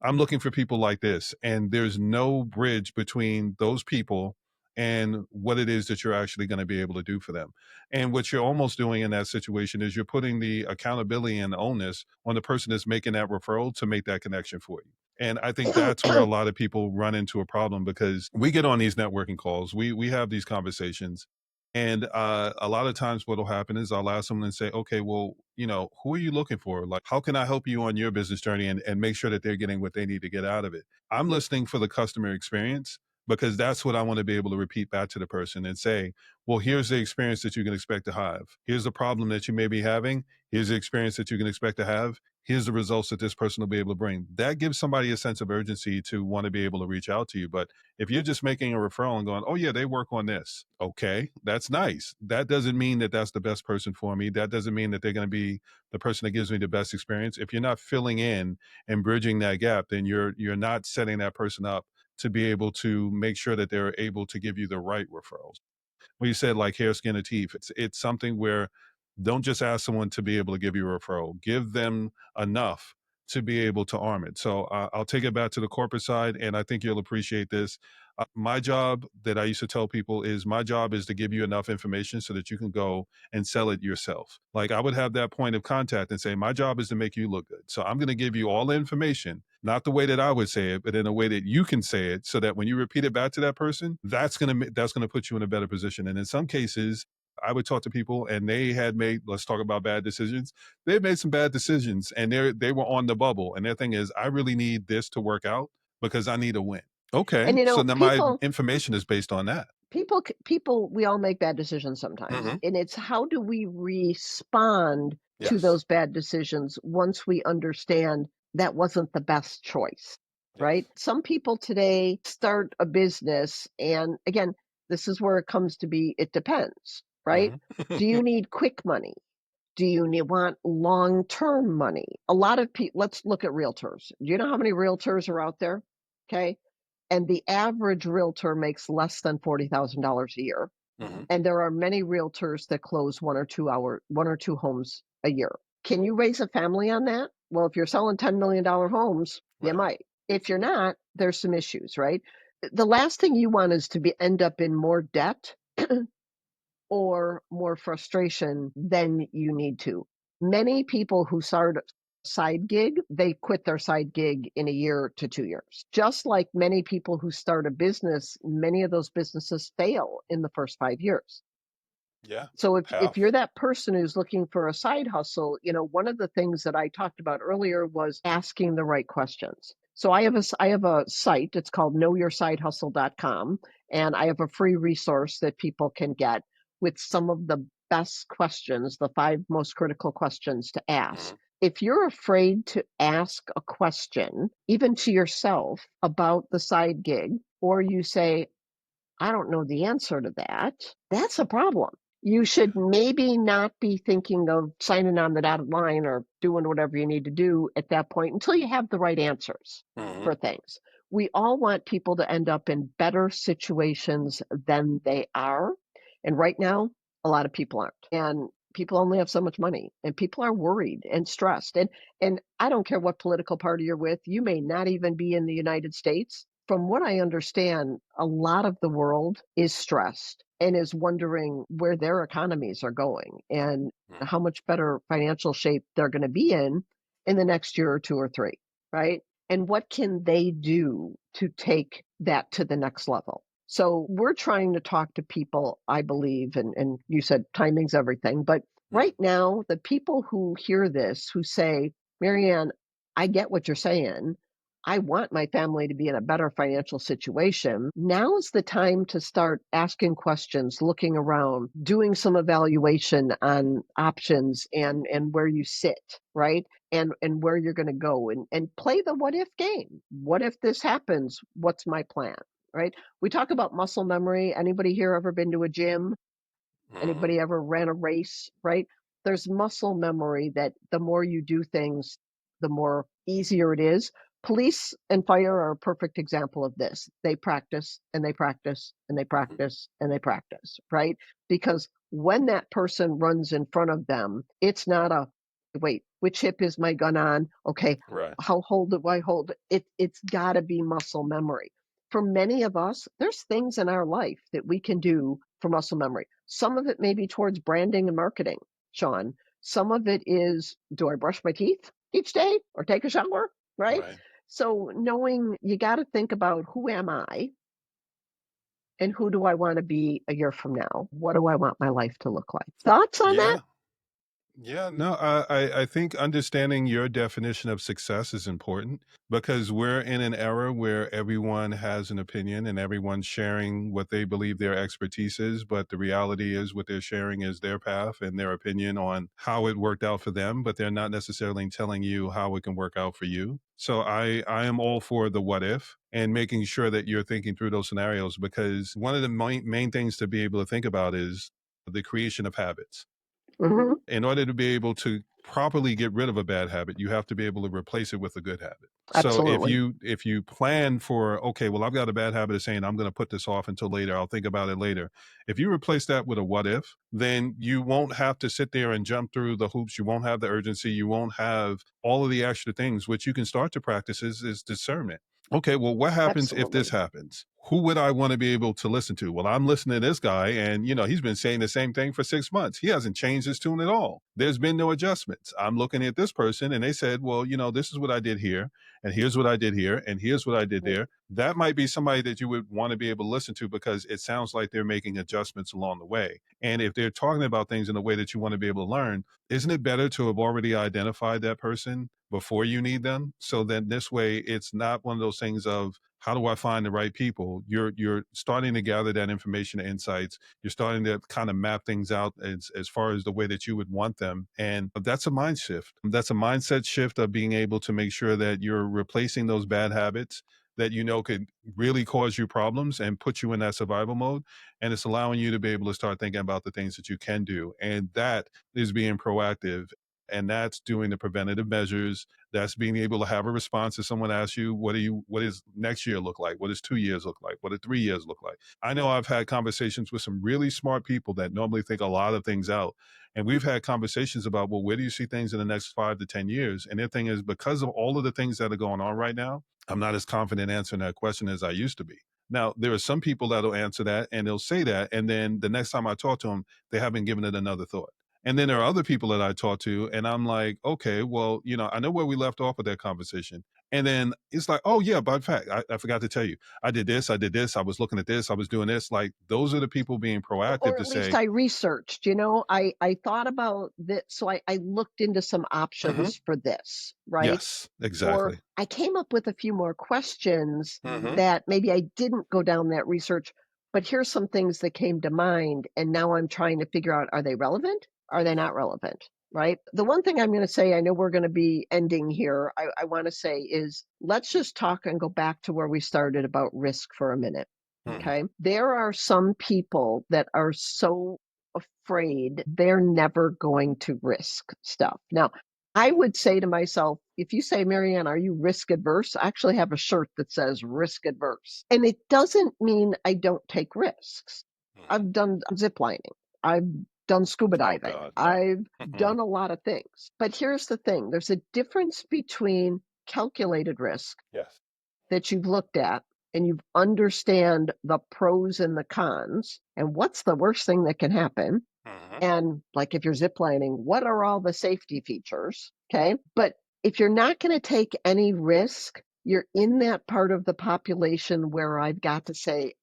I'm looking for people like this. And there's no bridge between those people and what it is that you're actually going to be able to do for them. And what you're almost doing in that situation is you're putting the accountability and onus on the person that's making that referral to make that connection for you. And I think that's where a lot of people run into a problem because we get on these networking calls, we have these conversations, and a lot of times what'll happen is I'll ask someone and say, okay, well, who are you looking for? Like, how can I help you on your business journey and make sure that they're getting what they need to get out of it? I'm listening for the customer experience because that's what I want to be able to repeat back to the person and say, well, here's the experience that you can expect to have. Here's the problem that you may be having. Here's the experience that you can expect to have. Here's the results that this person will be able to bring. That gives somebody a sense of urgency to want to be able to reach out to you. But if you're just making a referral and going, oh, yeah, they work on this. Okay, that's nice. That doesn't mean that that's the best person for me. That doesn't mean that they're going to be the person that gives me the best experience. If you're not filling in and bridging that gap, then you're not setting that person up to be able to make sure that they're able to give you the right referrals. When you said like hair, skin, or teeth, it's something where don't just ask someone to be able to give you a referral. Give them enough to be able to arm it. So I'll take it back to the corporate side, and I think you'll appreciate this. My job that I used to tell people is my job is to give you enough information so that you can go and sell it yourself. Like I would have that point of contact and say, my job is to make you look good. So I'm going to give you all the information, not the way that I would say it, but in a way that you can say it so that when you repeat it back to that person, that's going to put you in a better position. And in some cases, I would talk to people and they had made, let's talk about bad decisions. They made some bad decisions and they were on the bubble. And their thing is, I really need this to work out because I need a win. Okay. And, So now my people information is based on that. people we all make bad decisions sometimes, Hmm. and it's how do we respond to Yes. those bad decisions once we understand that wasn't the best choice, right? Yes. Some people today start a business, and again, this is where it comes to be it depends, right? Hmm. Do you need quick money? Do you want long-term money? A lot of people, let's look at realtors. Do you know how many realtors are out there? Okay. And the average realtor makes less than $40,000 a year. Hmm. And there are many realtors that close 1 or 2 homes a year. Can you raise a family on that? Well, if you're selling $10 million homes, you Right. might. If you're not, there's some issues, right? The last thing you want is to end up in more debt or more frustration than you need to. Many people who start a side gig, they quit their side gig in a year to 2 years. Just like many people who start a business, many of those businesses fail in the first 5 years. Yeah. So if Have. you're that person who's looking for a side hustle, one of the things that I talked about earlier was asking the right questions. So I have a site, it's called knowyoursidehustle.com, and I have a free resource that people can get with some of the best questions, the 5 most critical questions to ask. Hmm. If you're afraid to ask a question, even to yourself about the side gig, or you say, I don't know the answer to that, that's a problem. You should maybe not be thinking of signing on the dotted line or doing whatever you need to do at that point until you have the right answers Hmm. for things. We all want people to end up in better situations than they are. And right now, a lot of people aren't. And people only have so much money and people are worried and stressed. And I don't care what political party you're with, you may not even be in the United States. From what I understand, a lot of the world is stressed and is wondering where their economies are going and how much better financial shape they're going to be in the next year or 2 or 3, right? And what can they do to take that to the next level? So we're trying to talk to people, I believe, and you said timing's everything, but Hmm. right now, the people who hear this, who say, Marianne, I get what you're saying. I want my family to be in a better financial situation. Now's the time to start asking questions, looking around, doing some evaluation on options and where you sit, right? And where you're going to go and play the what if game. What if this happens? What's my plan? Right? We talk about muscle memory. Anybody here ever been to a gym? Hmm. Anybody ever ran a race, right? There's muscle memory that the more you do things, the more easier it is. Police and fire are a perfect example of this. They practice and they practice and they Hmm. practice and they practice, right? Because when that person runs in front of them, it's not a wait, which hip is my gun on? Okay, Right. how hold do I hold? It's got to be muscle memory. For many of us, there's things in our life that we can do for muscle memory. Some of it may be towards branding and marketing, Sean. Some of it is, do I brush my teeth each day or take a shower? Right? Right. So knowing you got to think about who am I and who do I want to be a year from now? What do I want my life to look like? Thoughts on that? Yeah. Yeah, no, I think understanding your definition of success is important because we're in an era where everyone has an opinion and everyone's sharing what they believe their expertise is. But the reality is, what they're sharing is their path and their opinion on how it worked out for them, but they're not necessarily telling you how it can work out for you. So I am all for the what if and making sure that you're thinking through those scenarios because one of the main things to be able to think about is the creation of habits. Mhm. In order to be able to properly get rid of a bad habit, you have to be able to replace it with a good habit. So Absolutely. if you plan for, okay, well, I've got a bad habit of saying I'm going to put this off until later, I'll think about it later. If you replace that with a what if, then you won't have to sit there and jump through the hoops. You won't have the urgency. You won't have all of the extra things. Which you can start to practice is discernment. Okay, well, what happens if this Absolutely. happens? Who would I want to be able to listen to? Well, I'm listening to this guy, and he's been saying the same thing for 6 months. He hasn't changed his tune at all. There's been no adjustments. I'm looking at this person, and they said, well, this is what I did here, and here's what I did here, and here's what I did Mm. there. That might be somebody that you would want to be able to listen to because it sounds like they're making adjustments along the way. And if they're talking about things in a way that you want to be able to learn, isn't it better to have already identified that person before you need them? So then this way it's not one of those things of how do I find the right people? You're starting to gather that information and insights. You're starting to kind of map things out as far as the way that you would want them. And that's a mind shift. That's a mindset shift of being able to make sure that you're replacing those bad habits that could really cause you problems and put you in that survival mode. And it's allowing you to be able to start thinking about the things that you can do. And that is being proactive. And that's doing the preventative measures. That's being able to have a response if someone asks you, what does next year look like? What does 2 years look like? What do 3 years look like? I know I've had conversations with some really smart people that normally think a lot of things out. And we've had conversations about, well, where do you see things in the next 5 to 10 years? And their thing is because of all of the things that are going on right now, I'm not as confident answering that question as I used to be. Now, there are some people that'll answer that and they'll say that. And then the next time I talk to them, they haven't given it another thought. And then there are other people that I talk to, and I'm like, okay, well, I know where we left off with that conversation. And then it's like, oh, yeah, but in fact, I forgot to tell you, I did this, I was looking at this, I was doing this. Like, those are the people being proactive Or to at least say, I researched, I thought about this, so I looked into some "Mhm, options for this, right? yes, Or exactly. I came up with a few more questions Hmm. that maybe I didn't go down that research, but here's some things that came to mind, and now I'm trying to figure out, are they relevant? Are they not relevant? Right? The one thing I'm going to say, I know we're going to be ending here, I want to say is let's just talk and go back to where we started about risk for a minute. Hmm. Okay. There are some people that are so afraid they're never going to risk stuff. Now, I would say to myself, if you say, Marianne, are you risk adverse? I actually have a shirt that says risk adverse. And it doesn't mean I don't take risks. Hmm. I've done zip lining. I've done scuba Oh, diving. God, no. I've done a lot of things. But here's the thing, there's a difference between calculated risk Yes. that you've looked at and you understand the pros and the cons and what's the worst thing that can happen. Hmm. And like if you're ziplining, what are all the safety features? Okay. But if you're not going to take any risk, you're in that part of the population where I've got to say,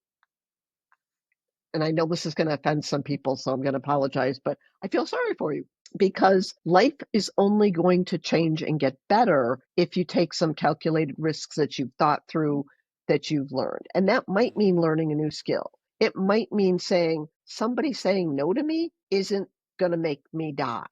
and I know this is going to offend some people, so I'm going to apologize, but I feel sorry for you because life is only going to change and get better if you take some calculated risks that you've thought through, that you've learned. And that might Hmm. mean learning a new skill. It might mean saying, somebody saying no to me isn't going to make me die,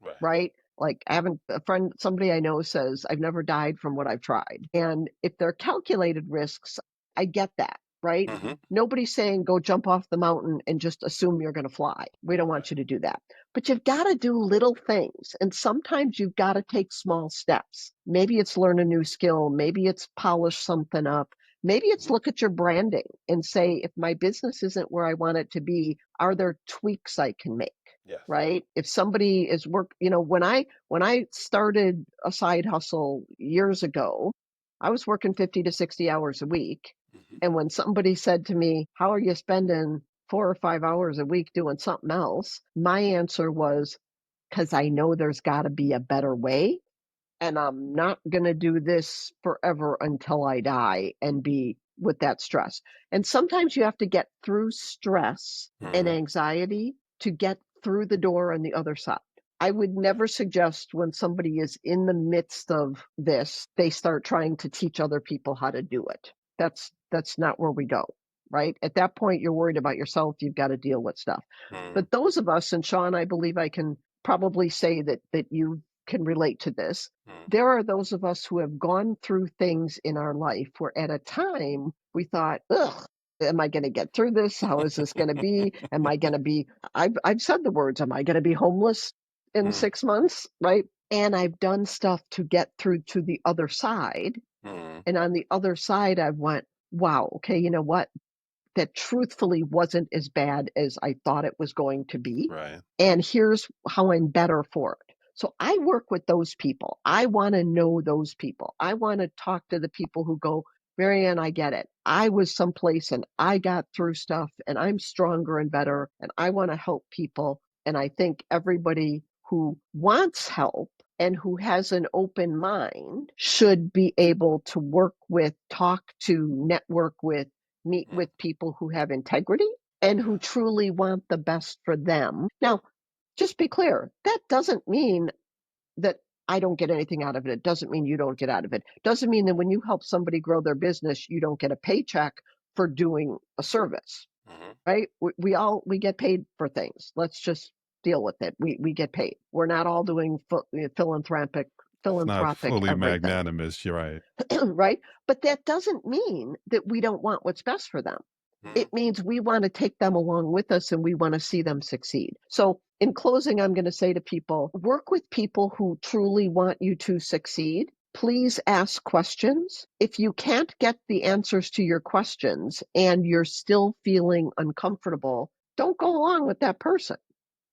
Right. right? Like I haven't a friend, somebody I know says, I've never died from what I've tried. And if they're calculated risks, I get that, right? Hmm. Nobody's saying go jump off the mountain and just assume you're going to fly. We don't want Right. you to do that. But you've got to do little things. And sometimes you've got to take small steps. Maybe it's learn a new skill. Maybe it's polish something up. Maybe it's Mhm. look at your branding and say, if my business isn't where I want it to be, are there tweaks I can make? Yes. Right? If somebody is when I started a side hustle years ago, I was working 50 to 60 hours a week. Hmm. And when somebody said to me, how are you spending 4 or 5 hours a week doing something else? My answer was, because I know there's got to be a better way. And I'm not going to do this forever until I die and be with that stress. And sometimes you have to get through stress and Hmm. anxiety to get through the door on the other side. I would never suggest when somebody is in the midst of this, they start trying to teach other people how to do it. That's not where we go, right? At that point, you're worried about yourself. You've got to deal with stuff. Mm, But those of us, and Sean, I believe I can probably say that you can relate to this. mm, There are those of us who have gone through things in our life where at a time we thought, ugh, am I going to get through this? How is this going to be? Am I going to be, I've said the words, am I going to be homeless in mm, 6 months? Right. And I've done stuff to get through to the other side. mm, And on the other side, I went, wow, okay, you know what? That truthfully wasn't as bad as I thought it was going to be. right. And here's how I'm better for it. So I work with those people. I want to know those people. I want to talk to the people who go, Marianne, I get it. I was someplace and I got through stuff and I'm stronger and better and I want to help people. And I think everybody who wants help and who has an open mind should be able to work with, talk to, network with, meet Mm, with people who have integrity and who yeah, truly want the best for them. Now, just be clear, that doesn't mean that I don't get anything out of it. It doesn't mean you don't get out of it. Doesn't mean that when you help somebody grow their business, you don't get a paycheck for doing a service, mhm. right? We get paid for things. Let's just deal with it. We get paid. We're not all doing It's not philanthropic fully everything. magnanimous, you're right. Right? But that doesn't mean that we don't want what's best for them. Mm, It means we want to take them along with us and we want to see them succeed. So, in closing, I'm going to say to people work with people who truly want you to succeed. Please ask questions. If you can't get the answers to your questions and you're still feeling uncomfortable, don't go along with that person.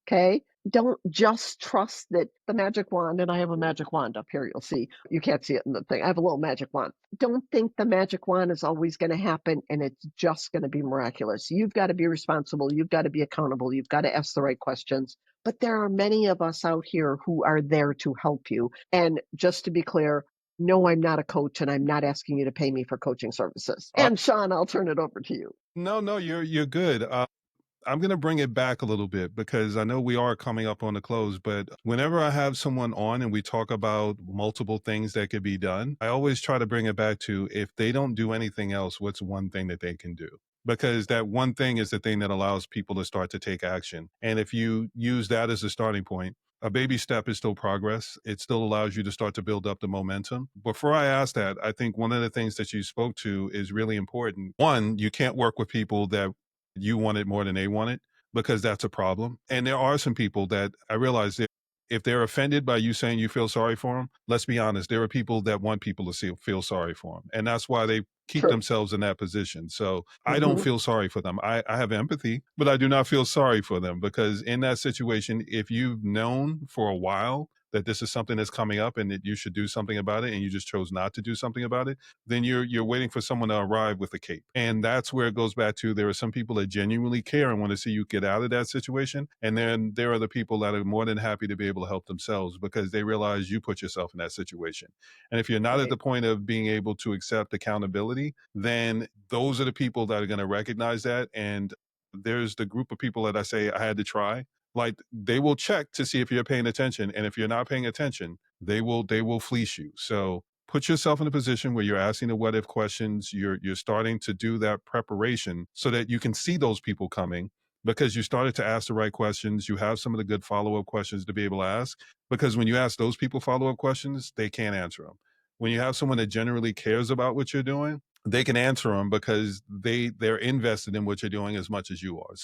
Okay. Don't just trust that the magic wand, and I have a magic wand up here. You'll see. You can't see it in the thing. I have a little magic wand. Don't think the magic wand is always going to happen and it's just going to be miraculous. You've got to be responsible. You've got to be accountable. You've got to ask the right questions. But there are many of us out here who are there to help you. And just to be clear, no, I'm not a coach and I'm not asking you to pay me for coaching services. uh, And Sean, I'll turn it over to you. no, no, you're good. I'm going to bring it back a little bit because I know we are coming up on the close, but whenever I have someone on and we talk about multiple things that could be done, I always try to bring it back to if they don't do anything else, what's one thing that they can do? Because that one thing is the thing that allows people to start to take action. And if you use that as a starting point, a baby step is still progress. It still allows you to start to build up the momentum. Before I ask that, I think one of the things that you spoke to is really important. One, you can't work with people that you want it more than they want it because that's a problem. And there are some people that I realize that if they're offended by you saying you feel sorry for them, let's be honest, there are people that want people to feel sorry for them. And that's why they keep True. themselves in that position. So I don't Hmm. feel sorry for them. I have empathy, but I do not feel sorry for them because in that situation, if you've known for a while that this is something that's coming up and that you should do something about it and you just chose not to do something about it, then you're waiting for someone to arrive with a cape. And that's where it goes back to there are some people that genuinely care and want to see you get out of that situation. And then there are the people that are more than happy to be able to help themselves because they realize you put yourself in that situation. And if you're not at Right. the point of being able to accept accountability, then those are the people that are going to recognize that. And there's the group of people that I say I had to try. Like they will check to see if you're paying attention. And if you're not paying attention, they will fleece you. So put yourself in a position where you're asking the what if questions, you're starting to do that preparation so that you can see those people coming because you started to ask the right questions, you have some of the good follow-up questions to be able to ask because when you ask those people follow-up questions, they can't answer them. When you have someone that generally cares about what you're doing, they can answer them because they're invested in what you're doing as much as you are.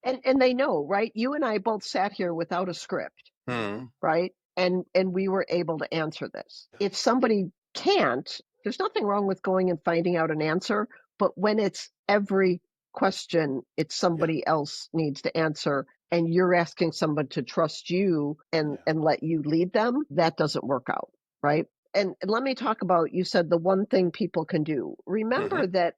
And they know, right? You and I both sat here without a script, Hmm. right? And we were able to answer this. If somebody can't, there's nothing wrong with going and finding out an answer, but when it's every question, it's Yeah. somebody else needs to answer and you're asking someone to trust you Yeah. and let you lead them, that doesn't work out, right? And let me talk about you said the one thing people can do. Hmm. Remember that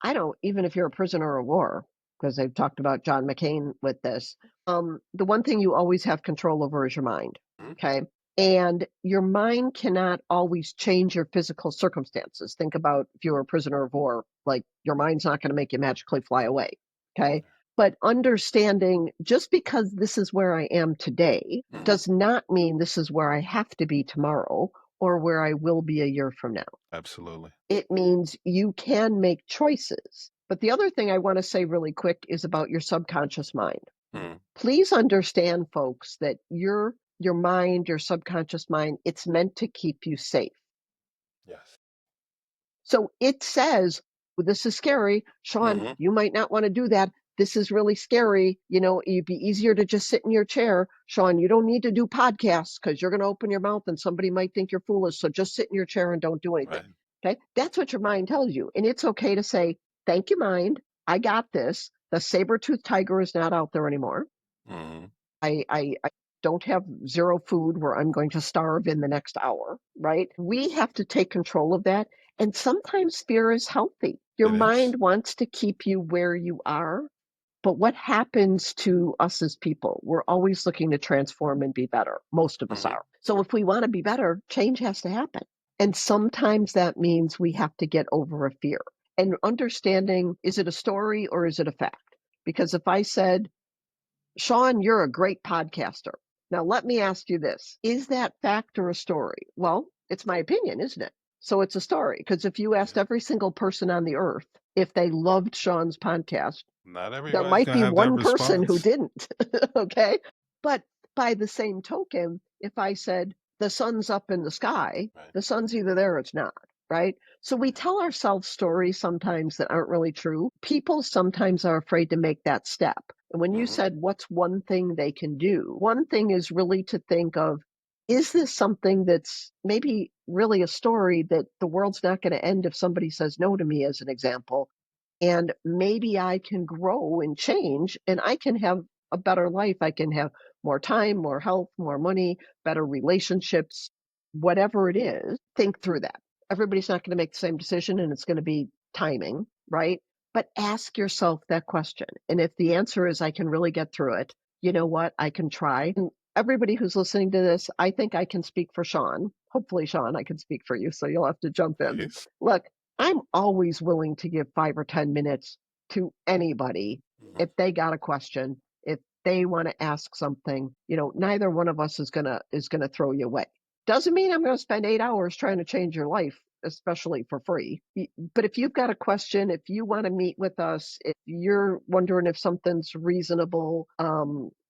I don't, even if you're a prisoner of war, because they've talked about John McCain with this, the one thing you always have control over is your mind. Hmm. Okay. And your mind cannot always change your physical circumstances. Think about if you were a prisoner of war, like your mind's not going to make you magically fly away. Okay. But understanding just because this is where I am today Mhm. does not mean this is where I have to be tomorrow or where I will be a year from now. Absolutely. It means you can make choices. But the other thing I want to say really quick is about your subconscious mind. Mhm. Please understand, folks, that your mind, your subconscious mind, it's meant to keep you safe. Yes. So it says, "Well, this is scary. Sean, Mhm. you might not want to do that. This is really scary. You know, it'd be easier to just sit in your chair. Sean, you don't need to do podcasts because you're going to open your mouth and somebody might think you're foolish. So just sit in your chair and don't do anything." Right. Okay. That's what your mind tells you. And it's okay to say, "Thank you, mind. I got this. The saber-toothed tiger is not out there anymore. Mhm. I don't have zero food where I'm going to starve in the next hour," right? We have to take control of that. And sometimes fear is healthy. Your It is. mind wants to keep you where you are. But what happens to us as people? We're always looking to transform and be better. Most of us Mhm. are. So if we want to be better, change has to happen. And sometimes that means we have to get over a fear and understanding, is it a story or is it a fact? Because if I said, "Sean, you're a great podcaster." Now, let me ask you this. Is that fact or a story? Well, it's my opinion, isn't it? So it's a story. Because if you asked Yeah. every single person on the earth if they loved Sean's podcast, Not there everybody's might gonna be have that one person who response. didn't. Okay. But by the same token, if I said the sun's up in the sky, Right. the sun's either there or it's not. Right. So we tell ourselves stories sometimes that aren't really true. People sometimes are afraid to make that step. And when you Mhm. said, what's one thing they can do? One thing is really to think of, is this something that's maybe really a story that the world's not going to end if somebody says no to me, as an example? And maybe I can grow and change and I can have a better life. I can have more time, more health, more money, better relationships, whatever it is. Think through that. Everybody's not going to make the same decision and it's going to be timing, right? But ask yourself that question. And if the answer is I can really get through it, you know what? I can try. And everybody who's listening to this, I think I can speak for Sean. Hopefully, Sean, I can speak for you. So you'll have to jump in. Please. Look, I'm always willing to give 5 or 10 minutes to anybody Mhm. if they got a question, if they want to ask something. You know, neither one of us is gonna throw you away. Doesn't mean I'm gonna spend 8 hours trying to change your life, especially for free. But if you've got a question, if you want to meet with us, if you're wondering if something's reasonable,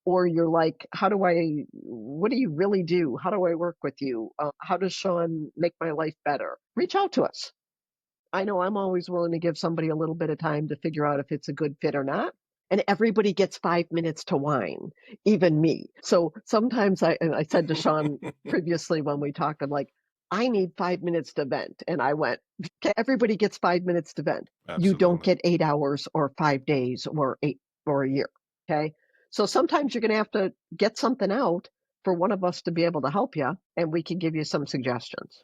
or you're like, what do you really do? How do I work with you? How does Sean make my life better? Reach out to us. I know I'm always willing to give somebody a little bit of time to figure out if it's a good fit or not. And everybody gets 5 minutes to whine, even me. So sometimes and I said to Sean previously when we talked, I'm like, I need 5 minutes to vent. And I went, okay, everybody gets 5 minutes to vent. You don't Absolutely. get 8 hours or 5 days or 8 or a year. Okay. So sometimes you're going to have to get something out for one of us to be able to help you, and we can give you some suggestions.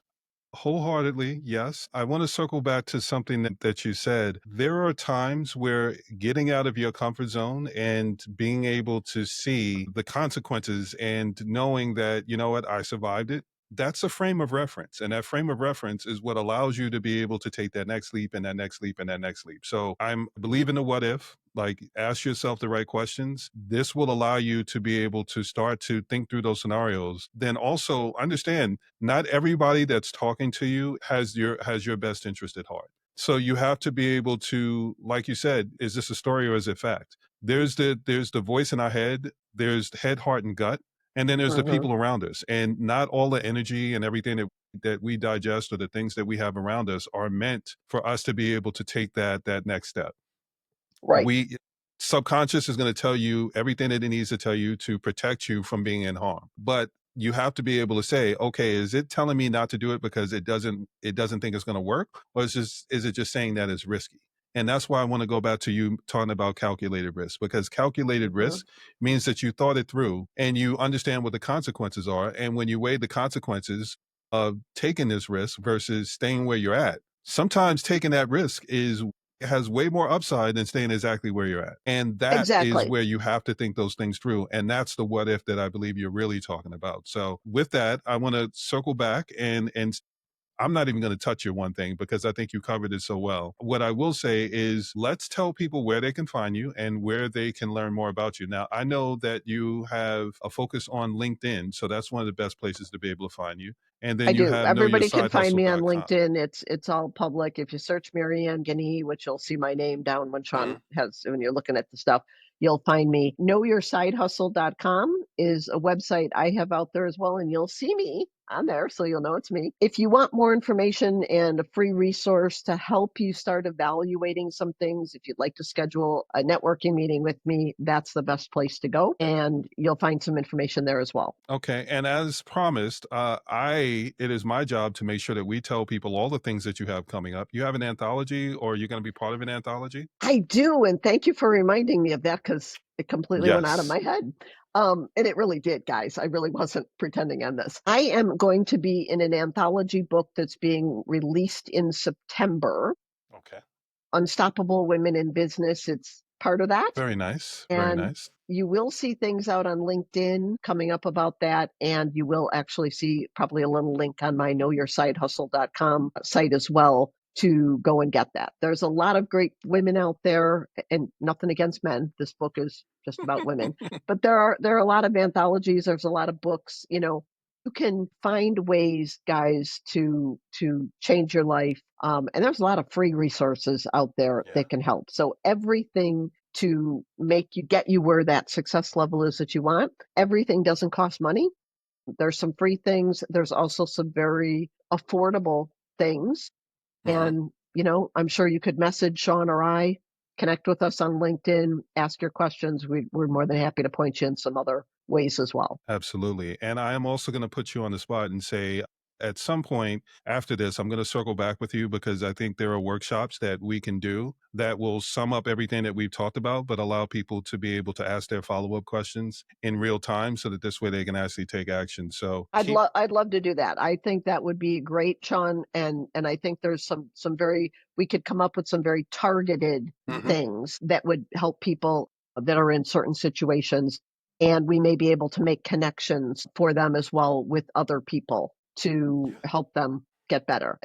Wholeheartedly, yes. I want to circle back to something that you said. There are times where getting out of your comfort zone and being able to see the consequences and knowing that, you know what, I survived it. That's a frame of reference. And that frame of reference is what allows you to be able to take that next leap and that next leap and that next leap. So I'm believe in the what if, like ask yourself the right questions. This will allow you to be able to start to think through those scenarios. Then also understand not everybody that's talking to you has your best interest at heart. So you have to be able to, like you said, is this a story or is it fact? There's the voice in our head, there's the head, heart, and gut, and then there's the Hmm. people around us. And not all the energy and everything that we digest or the things that we have around us are meant for us to be able to take that next step. Right. We subconscious is going to tell you everything that it needs to tell you to protect you from being in harm. But you have to be able to say, okay, is it telling me not to do it because it doesn't think it's going to work, or is it just saying that it's risky? And that's why I want to go back to you talking about calculated risk, because calculated Hmm. risk means that you thought it through and you understand what the consequences are. And when you weigh the consequences of taking this risk versus staying where you're at, sometimes taking that risk is has way more upside than staying exactly where you're at. And that is Exactly. where you have to think those things through. And that's the what if that I believe you're really talking about. So with that, I want to circle back and I'm not even going to touch your one thing because I think you covered it so well. What I will say is let's tell people where they can find you and where they can learn more about you. Now, I know that you have a focus on LinkedIn, so that's one of the best places to be able to find you. And I then you do. have Everybody can find me on knowyoursidehustle.com. LinkedIn. It's all public. If you search Marianne Guinee, which you'll see my name down when Mhm. Sean has when you're looking at the stuff, you'll find me. Knowyoursidehustle.com is a website I have out there as well, and you'll see me on there, so you'll know it's me. If you want more information and a free resource to help you start evaluating some things, if you'd like to schedule a networking meeting with me, that's the best place to go, and you'll find some information there as well. Okay, and as promised, it is my job to make sure that we tell people all the things that you have coming up. You have an anthology, or you're going to be part of an anthology? I do, and thank you for reminding me of that because it completely went out of Yes. my head. And it really did, guys. I really wasn't pretending on this. I am going to be in an anthology book that's being released in September. Okay. Unstoppable Women in Business. It's part of that. Very nice. Very And nice. you will see things out on LinkedIn coming up about that. And you will actually see probably a little link on my knowyoursidehustle.com site as well to go and get that. There's a lot of great women out there and nothing against men. This book is just about women. But there are a lot of anthologies, there's a lot of books, you can find ways, guys, to change your life. And there's a lot of free resources out there Yeah. that can help. So everything to make you get you where that success level is that you want. Everything doesn't cost money. There's some free things. There's also some very affordable things. Mhm. And, I'm sure you could message Sean or I, connect with us on LinkedIn, ask your questions. We're more than happy to point you in some other ways as well. Absolutely. And I am also going to put you on the spot and say, at some point after this, I'm going to circle back with you because I think there are workshops that we can do that will sum up everything that we've talked about, but allow people to be able to ask their follow up questions in real time so that this way they can actually take action. So keep, I'd love to do that. I think that would be great, Sean, and I think there's some very we could come up with some very targeted Mhm. things that would help people that are in certain situations, and we may be able to make connections for them as well with other people to Yeah. help them get better.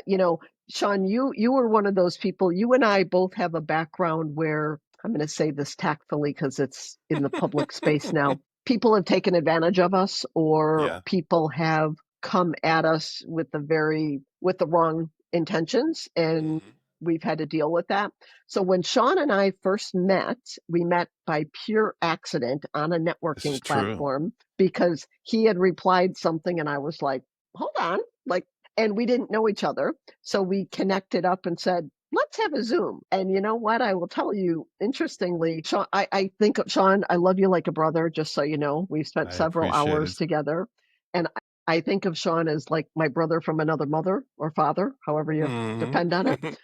Sean, you were one of those people. You and I both have a background where I'm going to say this tactfully because it's in the public space now. People have taken advantage of us or Yeah. people have come at us with the wrong intentions, and Mhm. we've had to deal with that. So when Sean and I first met, we met by pure accident on a This is networking true. platform because he had replied something and I was like, hold on, like, and we didn't know each other. So we connected up and said, let's have a Zoom. And you know what? I will tell you, interestingly, Sean, I think of Sean, I love you like a brother, just so you know. We've spent I several appreciate hours it. together. And I think of Sean as like my brother from another mother or father, however you Mhm. depend on it.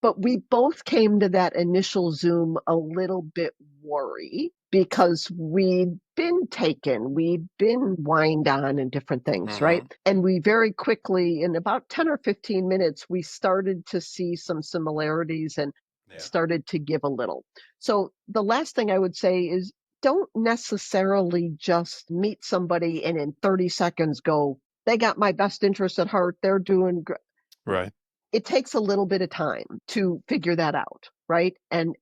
But we both came to that initial Zoom a little bit worried because we'd been taken, we'd been whined on and different things, right? Mhm. And we very quickly, in about 10 or 15 minutes, we started to see some similarities and Yeah. started to give a little. So the last thing I would say is don't necessarily just meet somebody and in 30 seconds go, they got my best interest at heart. They're doing great. Right. It takes a little bit of time to figure that out, right? And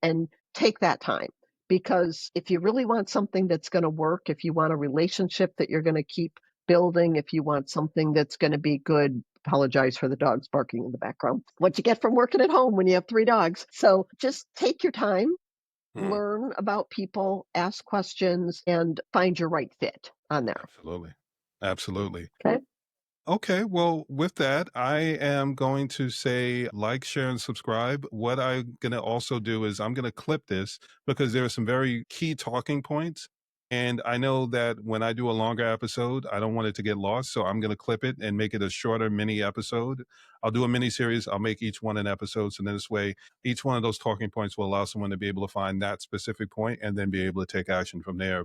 take that time because if you really want something that's going to work, if you want a relationship that you're going to keep building, if you want something that's going to be good, apologize for the dogs barking in the background. What you get from working at home when you have 3 dogs. So just take your time, Mhm. learn about people, ask questions and find your right fit on there. Absolutely. Absolutely. Okay? Okay, well, with that, I am going to say like, share, and subscribe. What I'm going to also do is I'm going to clip this because there are some very key talking points. And I know that when I do a longer episode, I don't want it to get lost. So I'm going to clip it and make it a shorter mini episode. I'll do a mini series. I'll make each one an episode. So then this way, each one of those talking points will allow someone to be able to find that specific point and then be able to take action from there.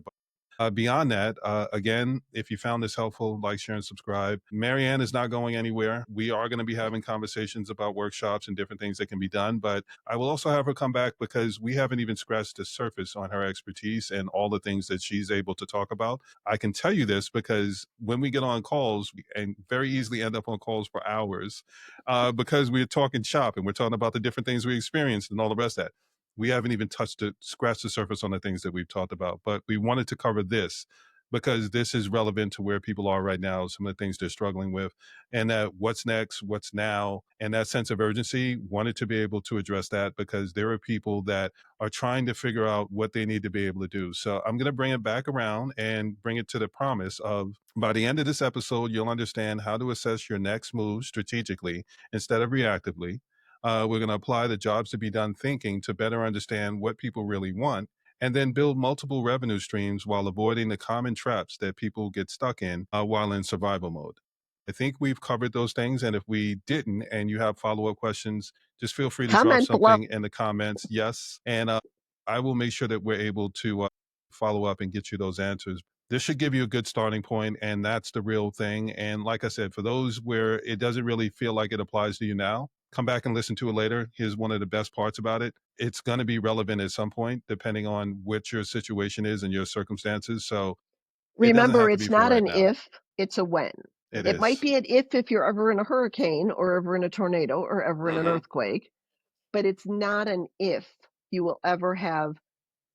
Beyond that, again, if you found this helpful, like, share, and subscribe. Marianne is not going anywhere. We are going to be having conversations about workshops and different things that can be done, but I will also have her come back because we haven't even scratched the surface on her expertise and all the things that she's able to talk about. I can tell you this because when we get on calls, and very easily end up on calls for hours, because we're talking shop and we're talking about the different things we experienced and all the rest of that. We haven't even scratched the surface on the things that we've talked about, but we wanted to cover this because this is relevant to where people are right now, some of the things they're struggling with, and that what's next, what's now, and that sense of urgency. Wanted to be able to address that because there are people that are trying to figure out what they need to be able to do. So I'm going to bring it back around and bring it to the promise of by the end of this episode, you'll understand how to assess your next move strategically instead of reactively. We're going to apply the jobs to be done thinking to better understand what people really want and then build multiple revenue streams while avoiding the common traps that people get stuck in while in survival mode. I think we've covered those things. And if we didn't and you have follow up questions, just feel free to drop Comment below. something in the comments. Yes. And I will make sure that we're able to follow up and get you those answers. This should give you a good starting point, and that's the real thing. And like I said, for those where it doesn't really feel like it applies to you now, come back and listen to it later. Here's one of the best parts about it. It's going to be relevant at some point, depending on what your situation is and your circumstances. So it doesn't Remember, have to be it's for not right an now. if, it's a when. It It might is. be an if you're ever in a hurricane or ever in a tornado or ever in an Hmm. earthquake, but it's not an if you will ever have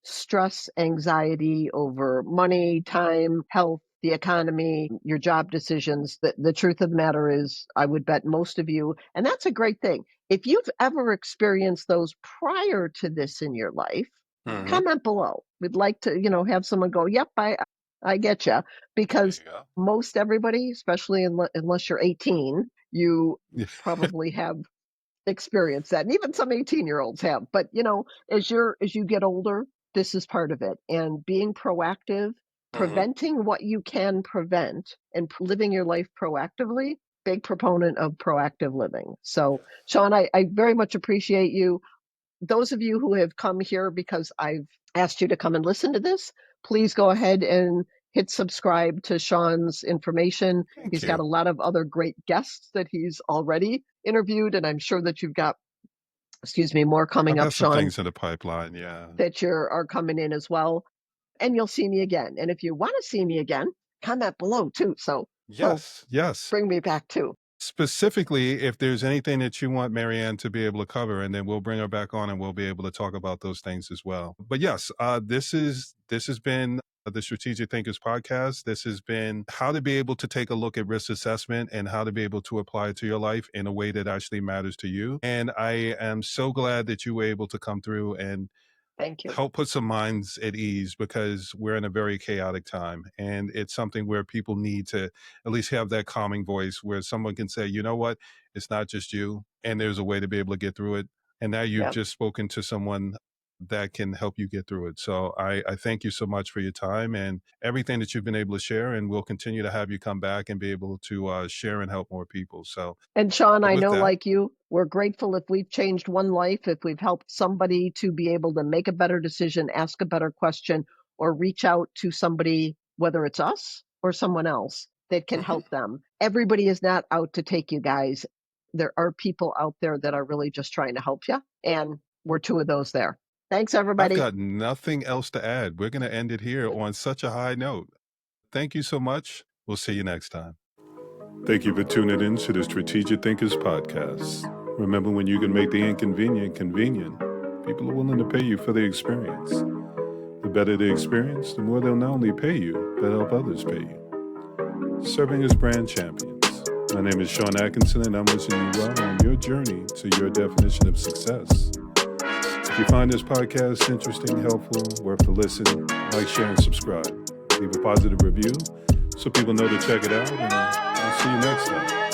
stress, anxiety over money, time, health, the economy, your job decisions. The truth of the matter is, I would bet most of you, and that's a great thing. If you've ever experienced those prior to this in your life, Hmm. comment below. We'd like to, have someone go, "Yep, I get you," There because you go. most everybody, especially unless you're 18, you Yeah. probably have experience that, and even some 18-year-olds have. But as you get older, this is part of it. And being proactive, Hmm. preventing what you can prevent, and living your life proactively. Big proponent of proactive living. So, Sean, I very much appreciate you. Those of you who have come here because I've asked you to come and listen to this, please go ahead and hit subscribe to Sean's information. Thank He's got you. a lot of other great guests that he's already interviewed, and I'm sure that you've got, excuse me, more coming I've up, got some Sean, things in the pipeline. Yeah. that are coming in as well. And you'll see me again. And if you want to see me again, comment below too. So he'll Yes. Yes. bring me back too. Specifically, if there's anything that you want Marianne to be able to cover, and then we'll bring her back on and we'll be able to talk about those things as well. But yes, this has been the Strategic Thinkers podcast. This has been how to be able to take a look at risk assessment and how to be able to apply it to your life in a way that actually matters to you. And I am so glad that you were able to come through and Thank you. help put some minds at ease because we're in a very chaotic time, and it's something where people need to at least have that calming voice where someone can say, you know what, it's not just you, and there's a way to be able to get through it. And now you've Yep. just spoken to someone that can help you get through it. So I thank you so much for your time and everything that you've been able to share, and we'll continue to have you come back and be able to share and help more people. So And Sean, I with know, that, like you, we're grateful if we've changed one life, if we've helped somebody to be able to make a better decision, ask a better question, or reach out to somebody, whether it's us or someone else that can mhm, help them. Everybody is not out to take you guys. There are people out there that are really just trying to help you. And we're two of those there. Thanks, I've everybody. got nothing else to add. We're going to end it here on such a high note. Thank you so much. We'll see you next time. Thank you for tuning in to the Strategic Thinkers podcast. Remember, when you can make the inconvenient convenient, people are willing to pay you for the experience. The better the experience, the more they'll not only pay you, but help others pay you. Serving as brand champions. My name is Sean Atkinson, and I'm wishing you well on your journey to your definition of success. If you find this podcast interesting, helpful, worth the listen, like, share, and subscribe. Leave a positive review so people know to check it out, and I'll see you next time.